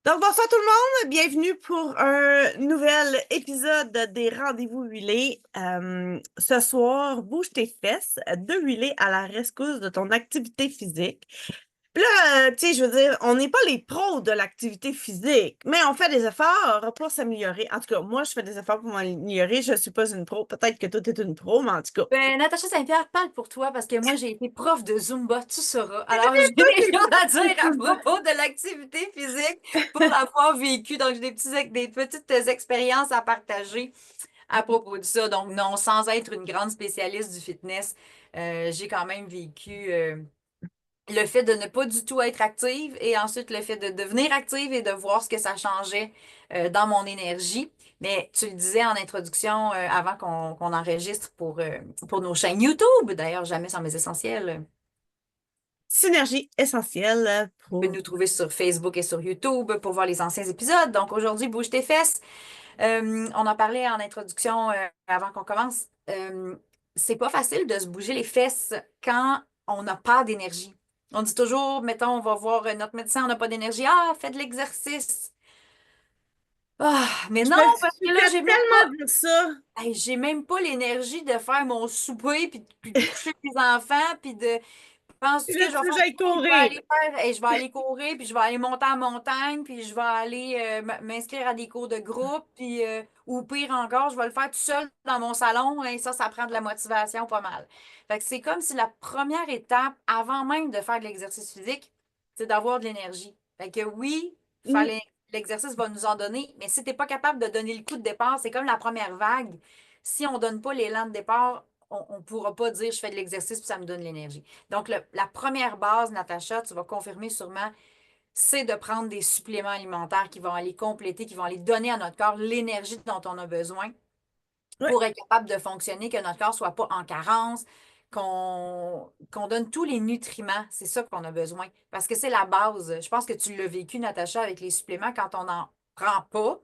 Donc, bonsoir tout le monde, bienvenue pour un nouvel épisode des Rendez-vous huilés. Ce soir, bouge tes fesses, de huiler à la rescousse de ton activité physique. Puis là, tu sais, je veux dire, on n'est pas les pros de l'activité physique, mais on fait des efforts pour s'améliorer. En tout cas, moi, je fais des efforts pour m'améliorer. Je ne suis pas une pro. Peut-être que toi, tu es une pro, mais en tout cas. Natacha Saint-Pierre parle pour toi parce que moi, j'ai été prof de Zumba, tu sauras. C'est Alors, j'ai toi des qui choses à dire à es- propos de l'activité physique pour l'avoir vécu. Donc, j'ai des petites expériences à partager à propos de ça. Donc, non, sans être une grande spécialiste du fitness, j'ai quand même vécu le fait de ne pas du tout être active et ensuite le fait de devenir active et de voir ce que ça changeait dans mon énergie. Mais tu le disais en introduction avant qu'on enregistre pour nos chaînes YouTube, d'ailleurs, jamais sans mes essentiels. Synergie essentielle Tu peux pour... nous trouver sur Facebook et sur YouTube pour voir les anciens épisodes. Donc aujourd'hui, bouge tes fesses. On en parlait en introduction avant qu'on commence. C'est pas facile de se bouger les fesses quand on n'a pas d'énergie. On dit toujours, mettons, on va voir notre médecin, on n'a pas d'énergie. Ah, fais de l'exercice. Ah, mais Je non, me parce que suis là, fait tellement dire ça. j'ai même pas l'énergie de faire mon souper, puis de coucher les enfants, puis de Puis penses-tu là, que je tu vais veux que faire j'aille ça? Je vais courir. aller faire, je vais aller courir, puis je vais aller monter en montagne, puis je vais aller m'inscrire à des cours de groupe, puis ou pire encore, je vais le faire tout seul dans mon salon, et ça prend de la motivation pas mal. Fait que c'est comme si la première étape, avant même de faire de l'exercice physique, c'est d'avoir de l'énergie. Fait que oui, Mm. l'exercice va nous en donner, mais si tu n'es pas capable de donner le coup de départ, c'est comme la première vague. Si on ne donne pas l'élan de départ, on ne pourra pas dire je fais de l'exercice puis ça me donne l'énergie. Donc, la première base, Natacha, tu vas confirmer sûrement, c'est de prendre des suppléments alimentaires qui vont aller compléter, qui vont aller donner à notre corps l'énergie dont on a besoin Ouais, pour être capable de fonctionner, que notre corps ne soit pas en carence, qu'on donne tous les nutriments. C'est ça qu'on a besoin. Parce que c'est la base. Je pense que tu l'as vécu, Natacha, avec les suppléments. Quand on n'en prend pas,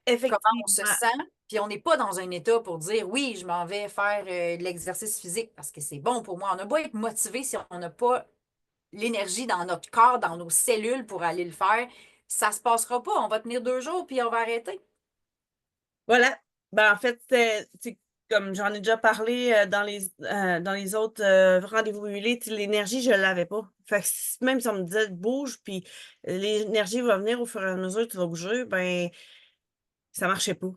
comment on se effectivement. sent, puis on n'est pas dans un état pour dire oui, je m'en vais faire de l'exercice physique parce que c'est bon pour moi. On a beau être motivé si on n'a pas l'énergie dans notre corps, dans nos cellules pour aller le faire, ça se passera pas. On va tenir 2 jours puis on va arrêter. Voilà. Ben, en fait, comme j'en ai déjà parlé dans les autres rendez-vous huilés, l'énergie, je ne l'avais pas. Fait que même si on me disait bouge, puis l'énergie va venir au fur et à mesure que tu vas bouger, ben, ça marchait pas.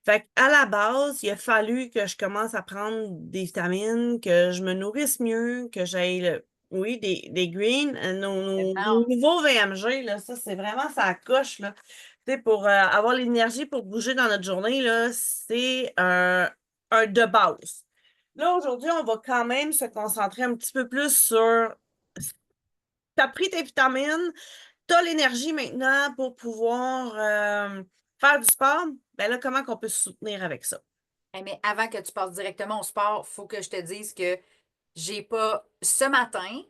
Fait qu'à la base, il a fallu que je commence à prendre des vitamines, que je me nourrisse mieux, que j'aille, oui, des greens, nos Maintenant, nouveaux VMG, là, ça, c'est vraiment ça coche, là. Tu sais, pour avoir l'énergie pour bouger dans notre journée, là, c'est un de base. Là, aujourd'hui, on va quand même se concentrer un petit peu plus sur, t'as pris tes vitamines, t'as l'énergie maintenant pour pouvoir faire du sport, ben là, comment qu'on peut se soutenir avec ça? mais avant que tu passes directement au sport, il faut que je te dise que j'ai pas ce matin.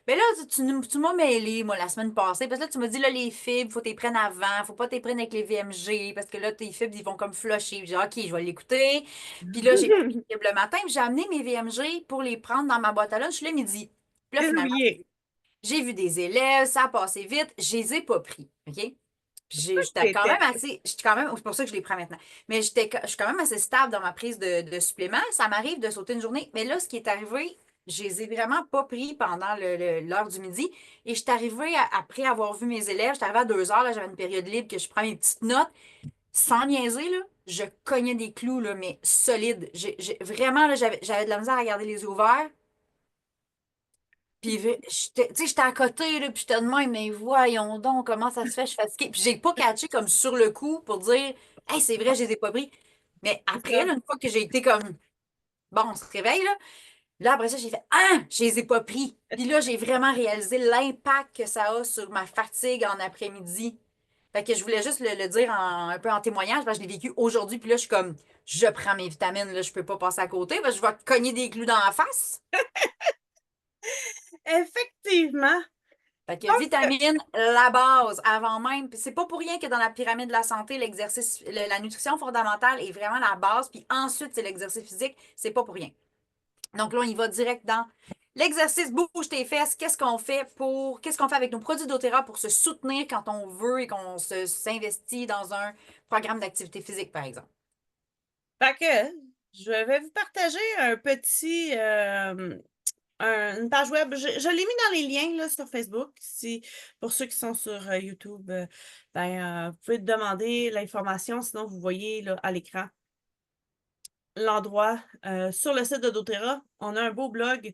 Mais là, tu m'as mêlé, moi, la semaine passée, parce que là, tu m'as dit, là, les fibres, faut t'y prendre avant, faut pas t'y prendre avec les VMG, parce que là, tes fibres, ils vont comme flusher. J'ai dit, OK, je vais l'écouter. Puis là, j'ai pris mes fibres le matin, puis j'ai amené mes VMG pour les prendre dans ma boîte à lunch le midi. Puis là, Les finalement, oubliés. j'ai vu des élèves, ça a passé vite, je les ai pas pris. OK? J'étais quand T'étais- même assez, j'étais quand même, c'est pour ça que je les prends maintenant. Mais je suis quand même assez stable dans ma prise de suppléments. Ça m'arrive de sauter une journée. Mais là, ce qui est arrivé, je les ai vraiment pas pris pendant l'heure du midi. Et je suis arrivée, après avoir vu mes élèves, j'étais arrivée à 2 heures, là, j'avais une période libre que je prends mes petites notes. Sans niaiser, là, je cognais des clous, là, mais solides. Vraiment, là, j'avais de la misère à garder les yeux ouverts. Puis, tu sais, j'étais à côté, là, puis j'étais de même, mais voyons donc, comment ça se fait, je suis fatiguée. Puis, j'ai pas catché comme sur le coup pour dire, hey, c'est vrai, je les ai pas pris. Mais C'est après, ça. là, une fois que j'ai été comme, bon, on se réveille, là, après ça, j'ai fait, ah, je les ai pas pris. Puis là, j'ai vraiment réalisé l'impact que ça a sur ma fatigue en après-midi. Fait que je voulais juste le dire un peu en témoignage, parce que je l'ai vécu aujourd'hui, puis là, je suis comme, je prends mes vitamines, là, je peux pas passer à côté, parce que je vais te cogner des clous dans la face. Effectivement. Fait que Donc, vitamine, la base, avant même. Puis c'est pas pour rien que dans la pyramide de la santé, l'exercice, la nutrition fondamentale est vraiment la base. Puis ensuite, c'est l'exercice physique. C'est pas pour rien. Donc là, on y va direct dans l'exercice bouge tes fesses, qu'est-ce qu'on fait avec nos produits doTERRA pour se soutenir quand on veut et qu'on s'investit dans un programme d'activité physique, par exemple? Fait que je vais vous partager un petit une page web. Je l'ai mis dans les liens là, sur Facebook. Si, pour ceux qui sont sur YouTube, vous pouvez demander l'information, sinon vous voyez là, à l'écran l'endroit. Sur le site de doTERRA, on a un beau blog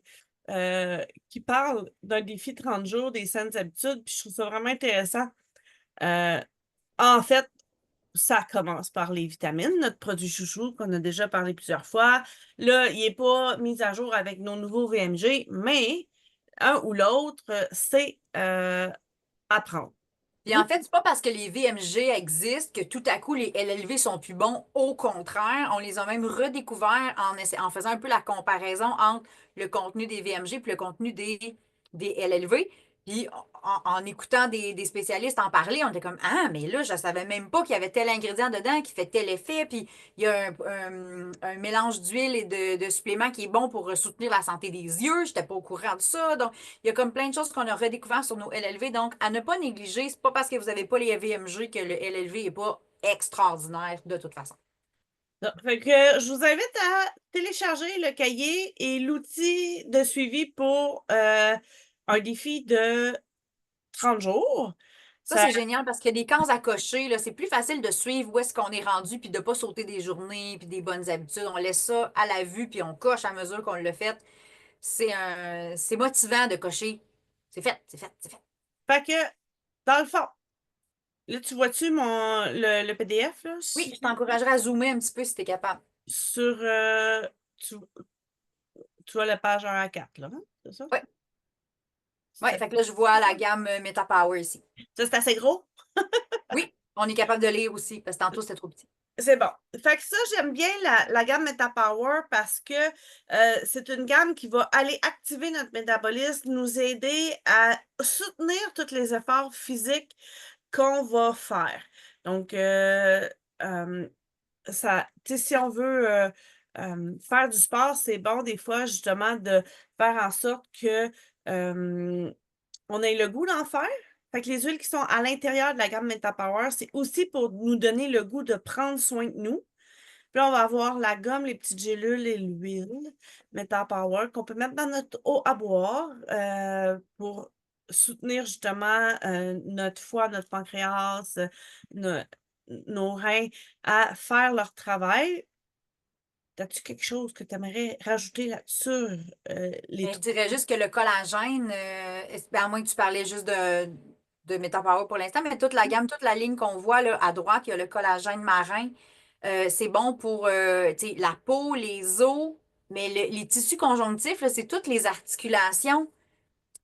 qui parle d'un défi 30 jours des saines habitudes, puis je trouve ça vraiment intéressant. Euh, En fait, ça commence par les vitamines, notre produit chouchou qu'on a déjà parlé plusieurs fois. Là, il n'est pas mis à jour avec nos nouveaux VMG, mais un ou l'autre, c'est à prendre. Puis en fait, c'est pas parce que les VMG existent que tout à coup les LLV sont plus bons. Au contraire, on les a même redécouverts en faisant un peu la comparaison entre le contenu des VMG et le contenu des LLV. Puis en écoutant des spécialistes en parler, on était comme ah, mais là, je savais même pas qu'il y avait tel ingrédient dedans qui fait tel effet. Puis il y a un mélange d'huile et de suppléments qui est bon pour soutenir la santé des yeux. Je n'étais pas au courant de ça. Donc, il y a comme plein de choses qu'on a redécouvert sur nos LLV. Donc, à ne pas négliger, c'est pas parce que vous n'avez pas les VMG que le LLV n'est pas extraordinaire de toute façon. Fait que je vous invite à télécharger le cahier et l'outil de suivi pour un défi de 30 jours. Ça, Ça, c'est génial parce qu'il y a des cases à cocher, là. C'est plus facile de suivre où est-ce qu'on est rendu puis de ne pas sauter des journées puis des bonnes habitudes. On laisse ça à la vue puis on coche à mesure qu'on le fait. C'est motivant de cocher. C'est fait, c'est fait, c'est fait. fait que, dans le fond, là, tu vois-tu le PDF là, Oui, je t'encouragerais à zoomer un petit peu si tu es capable. sur tu, tu vois la page 1 à 4, là, hein? C'est ça? Oui, ouais, C'est fait que là, je vois la gamme Meta Power ici. ça, c'est assez gros? Oui, on est capable de lire aussi parce que tantôt, c'était trop petit. C'est bon. Fait que ça, j'aime bien la gamme MetaPower parce que c'est une gamme qui va aller activer notre métabolisme, nous aider à soutenir tous les efforts physiques qu'on va faire. Donc, euh, ça, tu sais, si on veut faire du sport, c'est bon des fois justement de faire en sorte que on ait le goût d'en faire. Fait que les huiles qui sont à l'intérieur de la gamme MetaPower, c'est aussi pour nous donner le goût de prendre soin de nous. Puis là, on va avoir la gomme, les petites gélules et l'huile MetaPower qu'on peut mettre dans notre eau à boire pour soutenir justement notre foie, notre pancréas, no- nos reins à faire leur travail. As-tu quelque chose que tu aimerais rajouter là-dessus, les Je trois? dirais juste que le collagène, ben, à moins que tu parlais juste de MetaPower pour l'instant, mais toute la gamme, toute la ligne qu'on voit là, à droite, il y a le collagène marin. C'est bon pour tu sais, la peau, les os, mais les tissus conjonctifs, là, c'est toutes les articulations.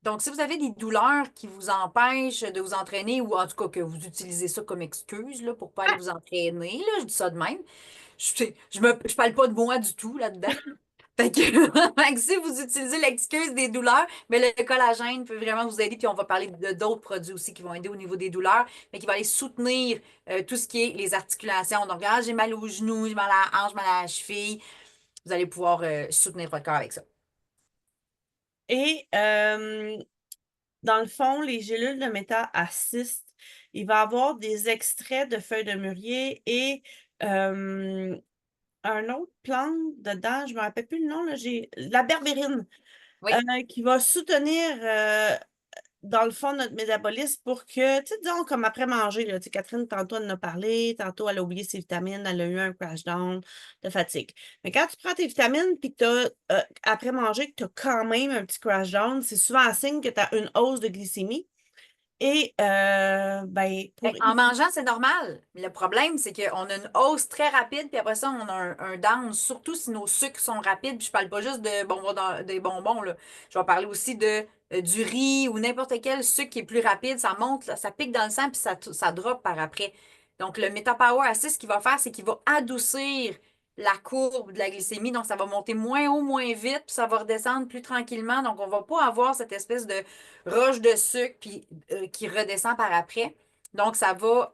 Donc, si vous avez des douleurs qui vous empêchent de vous entraîner, ou en tout cas que vous utilisez ça comme excuse là, pour ne pas aller vous entraîner, là, je dis ça de même, je parle pas de moi du tout là-dedans. Fait que, fait que si vous utilisez l'excuse des douleurs, mais le collagène peut vraiment vous aider. Puis on va parler de d'autres produits aussi qui vont aider au niveau des douleurs, mais qui vont aller soutenir tout ce qui est les articulations. Donc, ah, j'ai mal aux genoux, j'ai mal à la hanche, j'ai mal à la cheville. Vous allez pouvoir soutenir votre corps avec ça. Et dans le fond, les gélules de méta-assist, il va y avoir des extraits de feuilles de mûrier et un autre plante dedans, je ne me rappelle plus le nom, là, j'ai la berbérine Oui. qui va soutenir dans le fond notre métabolisme pour que, tu sais, disons, comme après manger, là, tu sais, Catherine, tantôt, elle en a parlé, tantôt, elle a oublié ses vitamines, elle a eu un crash down de fatigue. Mais quand tu prends tes vitamines puis que tu as, après manger, que tu as quand même un petit crash down, c'est souvent un signe que tu as une hausse de glycémie. Et, ben, Fait pour en mangeant, c'est normal. Mais le problème, c'est qu'on a une hausse très rapide, puis après ça, on a un down, surtout si nos sucres sont rapides. Puis je parle pas juste de bonbons, des bonbons, là. Je vais parler aussi du riz ou n'importe quel sucre qui est plus rapide. Ça monte, là, ça pique dans le sang, puis ça drop par après. Donc, le MetaPower Assist, ce qu'il va faire, c'est qu'il va adoucir la courbe de la glycémie. Donc, ça va monter moins haut, moins vite, puis ça va redescendre plus tranquillement. Donc, on va pas avoir cette espèce de roche de sucre puis, qui redescend par après. Donc, ça va,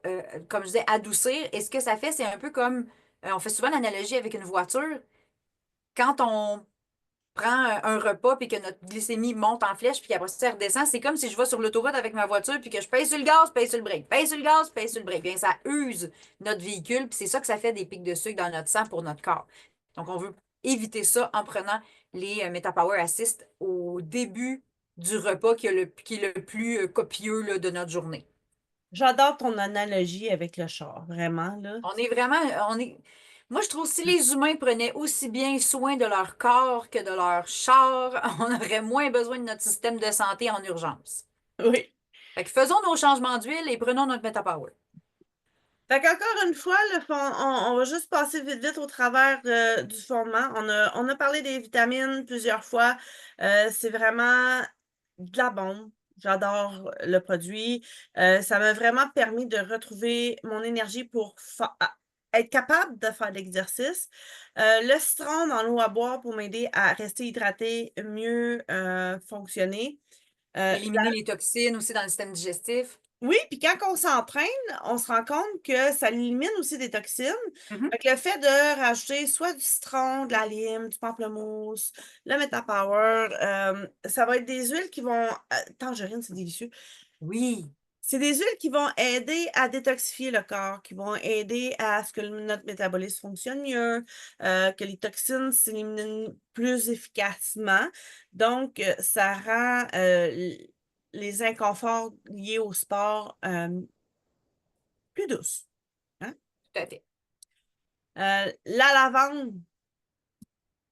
comme je disais, adoucir. Et ce que ça fait, c'est un peu comme, on fait souvent l'analogie avec une voiture. Quand prend un repas puis que notre glycémie monte en flèche puis qu'après ça, elle redescend, c'est comme si je vais sur l'autoroute avec ma voiture puis que je pèse sur le gaz, pèse sur le break, pèse sur le gaz, pèse sur le break. Bien, ça use notre véhicule puis c'est ça que ça fait des pics de sucre dans notre sang pour notre corps. Donc, on veut éviter ça en prenant les MetaPower Assist au début du repas qui est le plus copieux là, de notre journée. J'adore ton analogie avec le char, vraiment, là. On est vraiment, on est. Moi, je trouve que si les humains prenaient aussi bien soin de leur corps que de leur char, on aurait moins besoin de notre système de santé en urgence. Oui. Fait que faisons nos changements d'huile et prenons notre MetaPower. Fait qu'encore une fois, on va juste passer vite vite au travers du fondement. On a parlé des vitamines plusieurs fois. C'est vraiment de la bombe. J'adore le produit. Ça m'a vraiment permis de retrouver mon énergie pour être capable de faire de l'exercice. Le citron dans l'eau à boire pour m'aider à rester hydraté, mieux fonctionner. Euh, Éliminer les toxines aussi dans le système digestif. oui, puis quand on s'entraîne, on se rend compte que ça élimine aussi des toxines. Mhm. Fait que le fait de rajouter soit du citron, de la lime, du pamplemousse, le Metapower, ça va être des huiles qui vont. Tangerine, c'est délicieux. Oui, C'est des huiles qui vont aider à détoxifier le corps, qui vont aider à ce que notre métabolisme fonctionne mieux, que les toxines s'éliminent plus efficacement. Donc, ça rend les inconforts liés au sport plus douces. Hein? tout à fait. La lavande.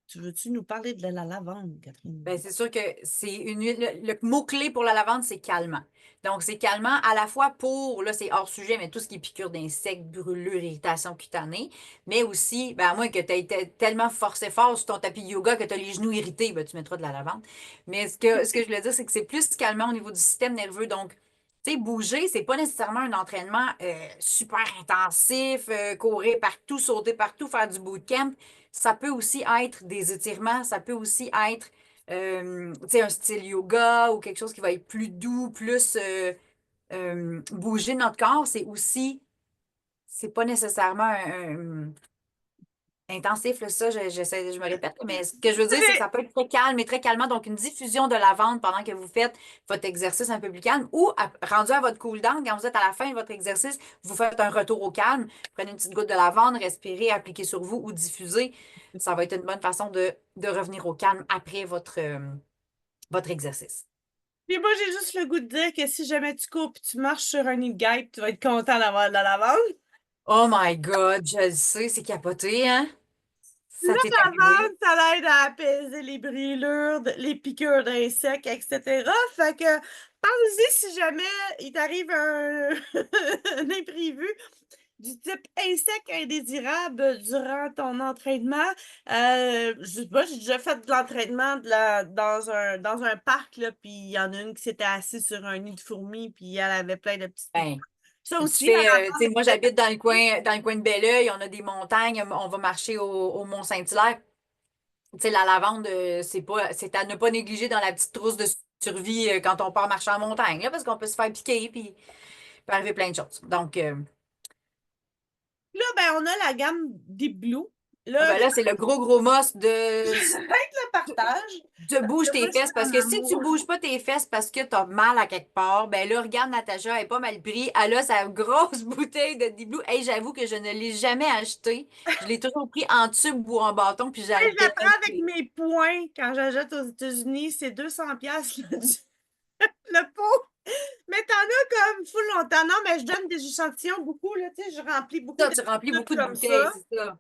Tu veux-tu nous parler de la lavande, Catherine? Ben, c'est sûr que c'est une huile. Le mot-clé pour la lavande, c'est calmant. Donc, c'est calmant à la fois pour, là, c'est hors sujet, mais tout ce qui est piqûre d'insectes, brûlures, irritation cutanée, mais aussi, ben, à moins que tu aies été tellement forcé fort sur ton tapis de yoga que tu as les genoux irrités, ben, tu mettras de la lavande. Mais ce que je voulais dire, c'est que c'est plus calmant au niveau du système nerveux. Donc, tu sais, bouger, c'est pas nécessairement un entraînement super intensif, courir partout, sauter partout, faire du bootcamp. Ça peut aussi être des étirements, ça peut aussi être tu sais, un style yoga ou quelque chose qui va être plus doux, plus bouger notre corps. C'est aussi, c'est pas nécessairement intensif, là, ça, je me répète, mais ce que je veux dire, c'est que ça peut être très calme et très calmant. Donc, une diffusion de lavande pendant que vous faites votre exercice un peu plus calme ou rendu à votre cool-down, quand vous êtes à la fin de votre exercice, vous faites un retour au calme, prenez une petite goutte de lavande, respirez, appliquez sur vous ou diffusez. Ça va être une bonne façon de revenir au calme après votre exercice. Puis moi, j'ai juste le goût de dire que si jamais tu cours puis tu marches sur un nid de guêpe, tu vas être content d'avoir de la lavande. Oh my God, je le sais, c'est capoté, hein? Ça t'est La arrivé? lavande, ça l'aide à apaiser les brûlures, les piqûres d'insectes, etc. Fait que pense-y si jamais il t'arrive un imprévu du type insecte indésirable durant ton entraînement. Je sais pas, j'ai déjà fait de l'entraînement dans un parc, là, puis il y en a une qui s'était assise sur un nid de fourmis, puis elle avait plein de petites piqûres. Ben, Ça tu aussi, la fais, tu sais, lavande. moi j'habite dans le coin de Belleuil, on a des montagnes, on va marcher au Mont-Saint-Hilaire. Tu sais, la lavande, c'est à ne pas négliger dans la petite trousse de survie quand on part marcher en montagne, là, parce qu'on peut se faire piquer, puis il peut arriver plein de choses. Donc, Là, ben, on a la gamme Deep Blue. ah Là, ben là, c'est le gros, gros must je le partage. de Parce bouge que tes moi, je suis fesses. Parce en que si tu amour. bouges pas tes fesses parce que tu as mal à quelque part, ben là, regarde Natacha, elle est pas mal pris. Elle a sa grosse bouteille de Deep Blue. Hey, j'avoue que je ne l'ai jamais achetée. Je l'ai toujours pris en tube ou en bâton, puis Et j'ai je la prends avec détesté. mes points quand j'achète aux États-Unis. C'est 200 piastres le pot. Mais t'en as comme full longtemps. Non, mais je donne des échantillons beaucoup. Là, tu sais, je remplis beaucoup Ça, de tu remplis tubes beaucoup de comme bouteilles, ça. c'est ça.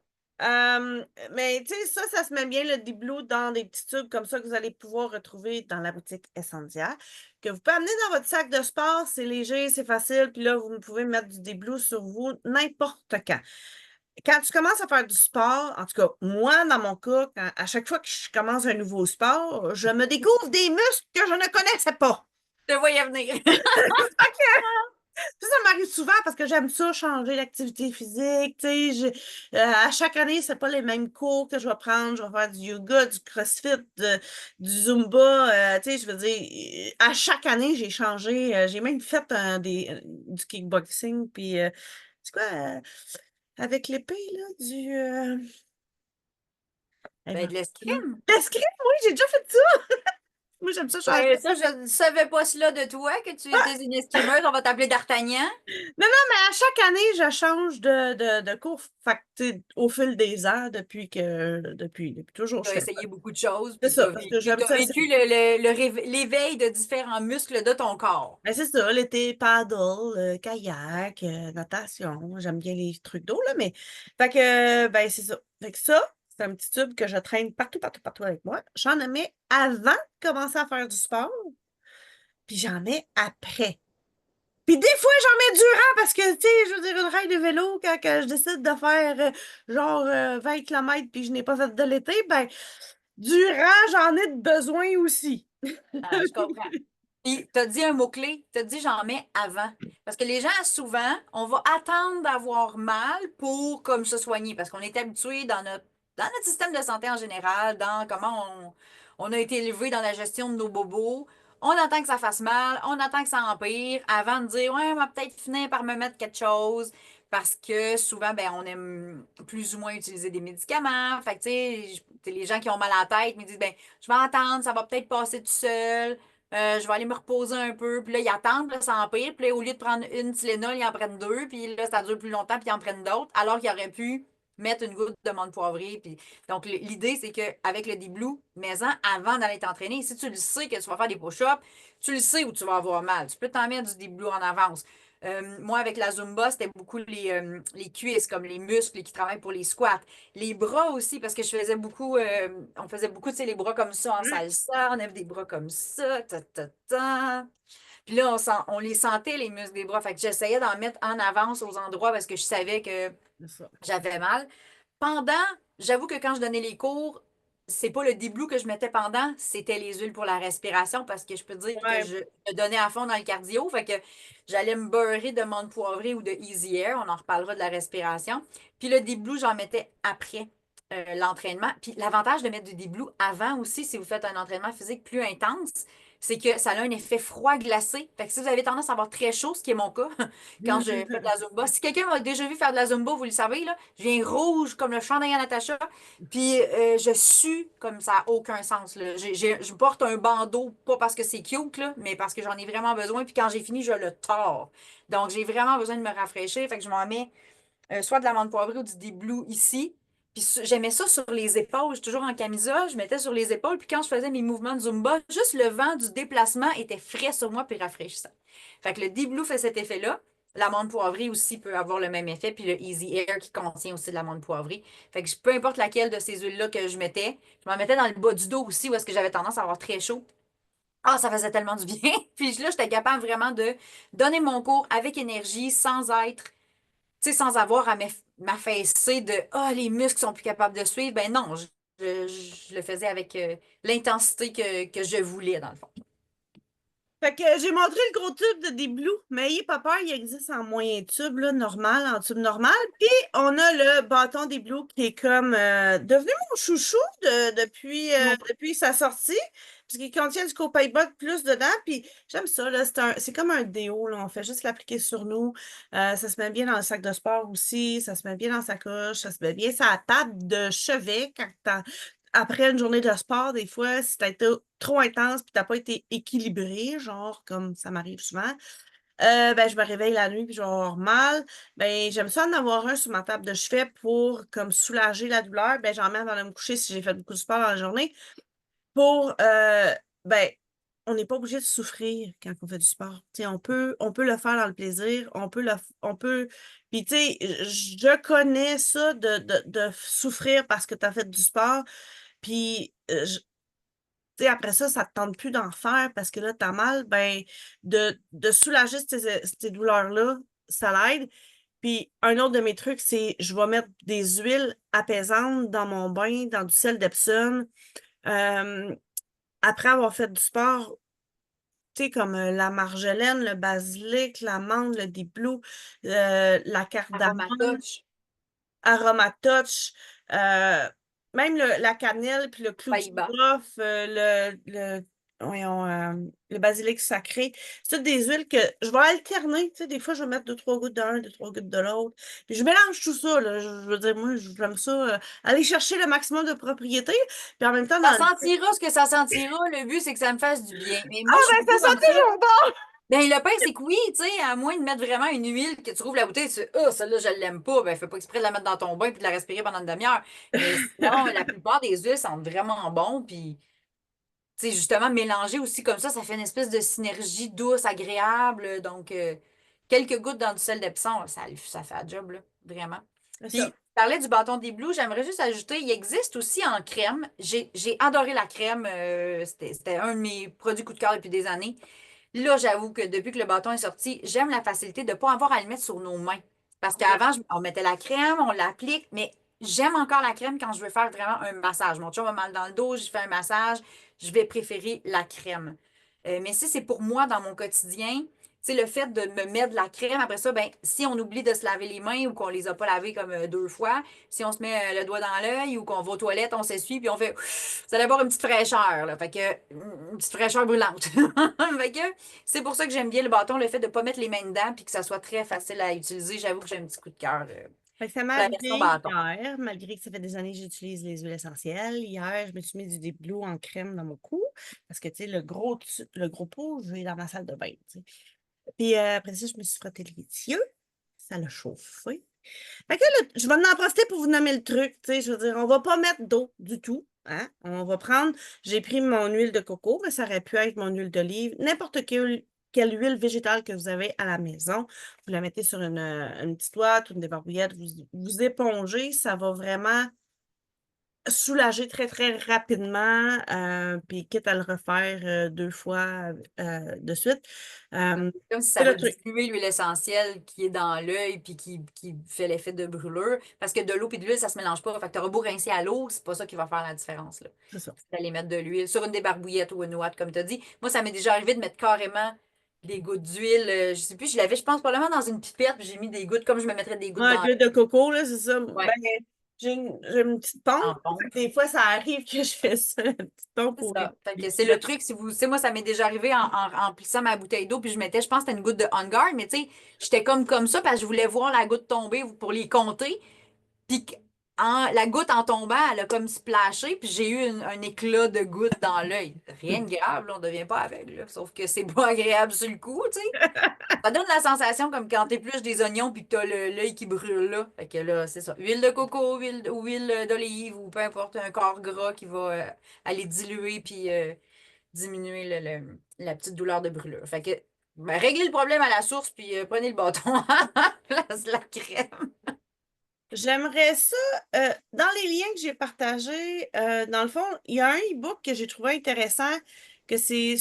Mais tu sais, ça se met bien le Diblo dans des petits tubes comme ça que vous allez pouvoir retrouver dans la boutique Essentia, que vous pouvez amener dans votre sac de sport. C'est léger, c'est facile. Puis là, vous pouvez mettre du Diblo sur vous n'importe quand. Quand tu commences à faire du sport, en tout cas, moi, dans mon cas, à chaque fois que je commence un nouveau sport, je me découvre des muscles que je ne connaissais pas. Je te voyais venir. Ça m'arrive souvent parce que j'aime ça, changer l'activité physique. Tu sais, à chaque année, c'est pas les mêmes cours que je vais prendre. Je vais faire du yoga, du crossfit, du zumba. Tu sais, je veux dire, à chaque année, j'ai changé. J'ai même fait du kickboxing. Puis, c'est quoi, avec l'épée, là, Eh Ben, ben, de l'escrime. l'escrime, oui, j'ai déjà fait ça. Moi, j'aime ça changer. Ben, ça, je ne savais pas cela de toi, que tu étais une escrimeuse. On va t'appeler D'Artagnan. Non, non, mais à chaque année, je change de cours. Fait que, tu sais, au fil des ans, depuis toujours, Tu je as fais ça. essayé beaucoup de choses, C'est puis tu ça, as parce que vécu, j'aime t'as ça. vécu l'éveil de différents muscles de ton corps. Ben, c'est ça, l'été, paddle, kayak, natation. J'aime bien les trucs d'eau, là, mais. Fait que, ben, c'est ça. Fait que ça, c'est un petit tube que je traîne partout, partout, partout avec moi. J'en mets avant de commencer à faire du sport, puis j'en mets après. Puis des fois, j'en mets durant parce que, tu sais, je veux dire, une raille de vélo, quand que je décide de faire genre 20 km puis je n'ai pas fait de l'été, ben, durant, j'en ai de besoin aussi. Ah, je comprends. Puis, tu as dit un mot-clé, tu as dit j'en mets avant. Parce que les gens, souvent, on va attendre d'avoir mal pour comme se soigner. Parce qu'on est habitué dans notre système de santé en général, dans comment on a été élevé dans la gestion de nos bobos. On attend que ça fasse mal, on attend que ça empire avant de dire, ouais, on va peut-être finir par me mettre quelque chose. Parce que souvent, ben, on aime plus ou moins utiliser des médicaments. Fait que, tu sais, les gens qui ont mal à la tête me disent, ben, je vais attendre, ça va peut-être passer tout seul. Je vais aller me reposer un peu. Puis là, ils attendent, puis là, ça empire. Puis là, au lieu de prendre une Tylenol, ils en prennent deux. Puis là, ça dure plus longtemps, puis ils en prennent d'autres. Alors qu'ils auraient pu mettre une goutte de menthe poivrée. Puis... Donc, l'idée, c'est qu'avec le Deblue, mets-en avant d'aller t'entraîner. Si tu le sais que tu vas faire des push-ups, tu le sais où tu vas avoir mal. Tu peux t'en mettre du Deblue en avance. Moi, avec la Zumba, c'était beaucoup les cuisses, comme les muscles qui travaillent pour les squats. Les bras aussi, parce que on faisait beaucoup, tu sais, les bras comme ça en Mm. salsa, on avait des bras comme ça, ta, ta, ta. Puis là, on les sentait, les muscles des bras. Fait que j'essayais d'en mettre en avance aux endroits parce que je savais que C'est ça. j'avais mal. Pendant, j'avoue que quand je donnais les cours, c'est pas le déblue que je mettais pendant, c'était les huiles pour la respiration parce que je peux dire que Ouais. je donnais à fond dans le cardio. Fait que j'allais me beurrer de menthe poivrée ou de Easy Air. On en reparlera de la respiration. Puis le déblue, j'en mettais après l'entraînement. Puis l'avantage de mettre du déblue avant aussi, si vous faites un entraînement physique plus intense, c'est que ça a un effet froid glacé. Fait que si vous avez tendance à avoir très chaud, ce qui est mon cas, quand je fais de la Zumba. Si quelqu'un m'a déjà vu faire de la Zumba, vous le savez, là, je viens rouge comme le chandail à Natacha, puis je sue comme ça n'a aucun sens. Là. Je porte un bandeau, pas parce que c'est cute, là, mais parce que j'en ai vraiment besoin, puis quand j'ai fini, je le tords. Donc, j'ai vraiment besoin de me rafraîchir, fait que je m'en mets soit de l'amande poivrée ou du déblue ici. Puis j'aimais ça sur les épaules. Je suis toujours en camisole, je mettais sur les épaules. Puis quand je faisais mes mouvements de Zumba, juste le vent du déplacement était frais sur moi puis rafraîchissant. Fait que le déblue fait cet effet-là. L'amande poivrée aussi peut avoir le même effet. Puis le Easy Air qui contient aussi de l'amande poivrée. Fait que peu importe laquelle de ces huiles-là que je mettais, je m'en mettais dans le bas du dos aussi où est-ce que j'avais tendance à avoir très chaud. Ah, ça faisait tellement du bien. Puis là, j'étais capable vraiment de donner mon cours avec énergie sans être tu sais, sans avoir à m'affaisser de Ah, les muscles sont plus capables de suivre. Ben non, je le faisais avec l'intensité que je voulais, dans le fond. Fait que j'ai montré le gros tube de des Blue, mais ayez pas peur, il existe en moyen tube, là, normal, en tube normal. Puis on a le bâton des Blue qui est comme devenu mon chouchou depuis sa sortie, puisqu'il contient du Copaiba de plus dedans. Puis j'aime ça, là, c'est comme un déo, là, on fait juste l'appliquer sur nous. Ça se met bien dans le sac de sport aussi, ça se met bien dans sa couche, ça se met bien sur la table de chevet après une journée de sport, des fois, si t'as été trop intense puis t'as pas été équilibré, genre comme ça m'arrive souvent, ben je me réveille la nuit puis je vais avoir mal. Ben j'aime ça en avoir un sur ma table de chevet pour comme soulager la douleur. Ben j'en mets avant de me coucher si j'ai fait beaucoup de sport dans la journée pour ben on n'est pas obligé de souffrir quand on fait du sport. Tu sais, on peut le faire dans le plaisir, puis tu sais, je connais ça de souffrir parce que tu as fait du sport. Puis, tu sais, après ça, ça te tente plus d'en faire parce que là, t'as mal, ben, de soulager ces douleurs-là, ça l'aide. Puis, un autre de mes trucs, c'est je vais mettre des huiles apaisantes dans mon bain, dans du sel d'Epsom. Euh, Après avoir fait du sport, tu sais, comme la marjolaine, le basilic, la menthe, le diplo, la cardamome, Aromatoche, Aromatoche, même la cannelle, puis le clou du Païba. girofle, voyons, le basilic sacré. C'est toutes des huiles que je vais alterner. Tu sais, des fois, je vais mettre 2, 3 gouttes d'un, 2, 3 gouttes de l'autre. Puis je mélange tout ça, là. Je veux dire, moi, j'aime ça, aller chercher le maximum de propriétés. Puis en même temps, Ça dans le... sentira ce que ça sentira. Le but, c'est que ça me fasse du bien. Mais Ah, moi, je suis ben, beaucoup ça comme sent ça. toujours bon! Ben, le pire, c'est que oui, tu sais, à moins de mettre vraiment une huile que tu rouvres la bouteille, tu fais, oh, celle-là, je l'aime pas, ben, fais pas exprès de la mettre dans ton bain puis de la respirer pendant une demi-heure. Mais sinon, la plupart des huiles sentent vraiment bon. Puis, tu sais, justement, mélanger aussi comme ça fait une espèce de synergie douce, agréable. Donc, quelques gouttes dans du sel d'Epsom, ça fait la job, là, vraiment. C'est Puis, ça. tu parlais du bâton des Blues, j'aimerais juste ajouter, il existe aussi en crème. J'ai adoré la crème. C'était un de mes produits coup de cœur depuis des années. Là, j'avoue que depuis que le bâton est sorti, j'aime la facilité de ne pas avoir à le mettre sur nos mains. Parce qu'avant, on mettait la crème, on l'applique, mais j'aime encore la crème quand je veux faire vraiment un massage. Mon chum a mal dans le dos, je fais un massage, je vais préférer la crème. Mais si c'est pour moi dans mon quotidien, tu sais, le fait de me mettre de la crème, après ça, ben, si on oublie de se laver les mains ou qu'on les a pas lavées comme 2 fois, si on se met le doigt dans l'œil ou qu'on va aux toilettes, on s'essuie, puis on fait, vous allez avoir une petite fraîcheur, là. Fait que, une petite fraîcheur brûlante. Fait que, c'est pour ça que j'aime bien le bâton, le fait de ne pas mettre les mains dedans puis que ça soit très facile à utiliser. J'avoue que j'ai un petit coup de cœur Fait que ça m'est pour la arrivé version bâton. hier, malgré que ça fait des années que j'utilise les huiles essentielles. Hier, je me suis mis du Deep Blue en crème dans mon cou parce que, tu sais, le gros pot, je vais dans ma salle de bain, tu sais. Puis après ça, je me suis frotté les yeux. Ça l'a chauffé. Fait que là, je vais en profiter pour vous nommer le truc, tu sais. Je veux dire, on va pas mettre d'eau du tout, hein. On va prendre, j'ai pris mon huile de coco, mais ça aurait pu être mon huile d'olive, n'importe quelle huile végétale que vous avez à la maison. Vous la mettez sur une petite ouate ou une débarbouillette, vous épongez, ça va vraiment soulager très, très rapidement, puis quitte à le refaire 2 fois de suite. Comme si ça C'est va le truc. diluer l'huile essentielle qui est dans l'œil puis qui fait l'effet de brûlure. Parce que de l'eau et de l'huile, ça se mélange pas. Fait que tu auras beau rincer à l'eau, c'est pas ça qui va faire la différence, là. C'est ça. C'est d'aller mettre de l'huile sur une débarbouillette ou une ouate, comme tu as dit. Moi, ça m'est déjà arrivé de mettre carrément des gouttes d'huile. Je sais plus, je l'avais, je pense, probablement dans une pipette, puis j'ai mis des gouttes comme je me mettrais des gouttes Ouais, de dans l'huile de coco, là, c'est ça. Ben, ouais, j'ai une petite pompe. en Fait pompe. que des fois, ça arrive que je fais ça, une petite pompe C'est pour ça. Fait les que c'est le culottes. truc, si vous, tu sais, moi, ça m'est déjà arrivé en remplissant ma bouteille d'eau, puis je mettais, je pense que c'était une goutte de On Guard, mais tu sais, j'étais comme ça parce que je voulais voir la goutte tomber pour les compter. Puis la goutte en tombant, elle a comme splashé, puis j'ai eu un éclat de goutte dans l'œil. Rien de grave, là, on ne devient pas aveugle, là. Sauf que c'est pas agréable sur le coup, tu sais. Ça donne la sensation comme quand tu épluches des oignons puis que tu as l'œil qui brûle là. Fait que là, c'est ça. Huile de coco, huile d'olive ou peu importe, un corps gras qui va aller diluer puis diminuer la petite douleur de brûlure. Fait que ben, réglez le problème à la source puis prenez le bâton à la place de la crème. J'aimerais ça, dans les liens que j'ai partagés, dans le fond, il y a un e-book que j'ai trouvé intéressant, que c'est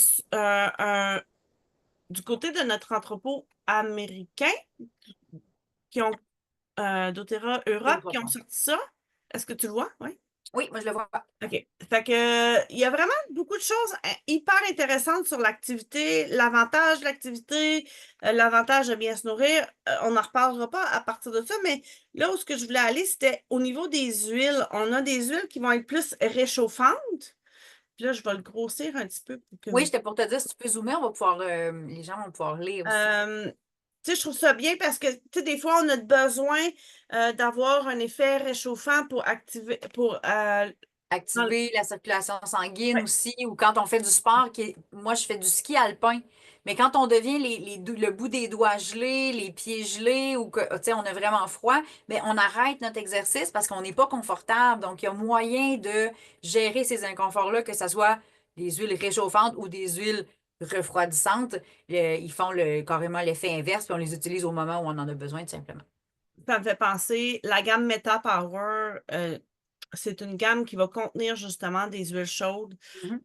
du côté de notre entrepôt américain, qui ont doTERRA Je le Europe, vois qui ont pas. sorti ça. Est-ce que tu le vois? Oui. Oui, moi je le vois pas. OK. Fait que, il y a vraiment beaucoup de choses hyper intéressantes sur l'activité, l'avantage de l'activité, l'avantage de bien se nourrir. On n'en reparlera pas à partir de ça, mais là où ce que je voulais aller, c'était au niveau des huiles. On a des huiles qui vont être plus réchauffantes. Puis là, je vais le grossir un petit peu pour que Oui, vous... j'étais pour te dire, si tu peux zoomer, on va pouvoir, les gens vont pouvoir lire aussi. Euh, tu sais, je trouve ça bien parce que, tu sais, des fois, on a besoin d'avoir un effet réchauffant pour activer, pour... dans le- Activer la circulation sanguine ouais, aussi, ou quand on fait du sport, moi je fais du ski alpin, mais quand on devient le bout des doigts gelés, les pieds gelés, ou que, tu sais, on a vraiment froid, mais on arrête notre exercice parce qu'on n'est pas confortable. Donc, il y a moyen de gérer ces inconforts-là, que ce soit des huiles réchauffantes ou des huiles refroidissantes. Ils font carrément l'effet inverse, puis on les utilise au moment où on en a besoin, tout simplement. ça me fait penser, la gamme Meta Power, c'est une gamme qui va contenir justement des huiles chaudes. Mhm.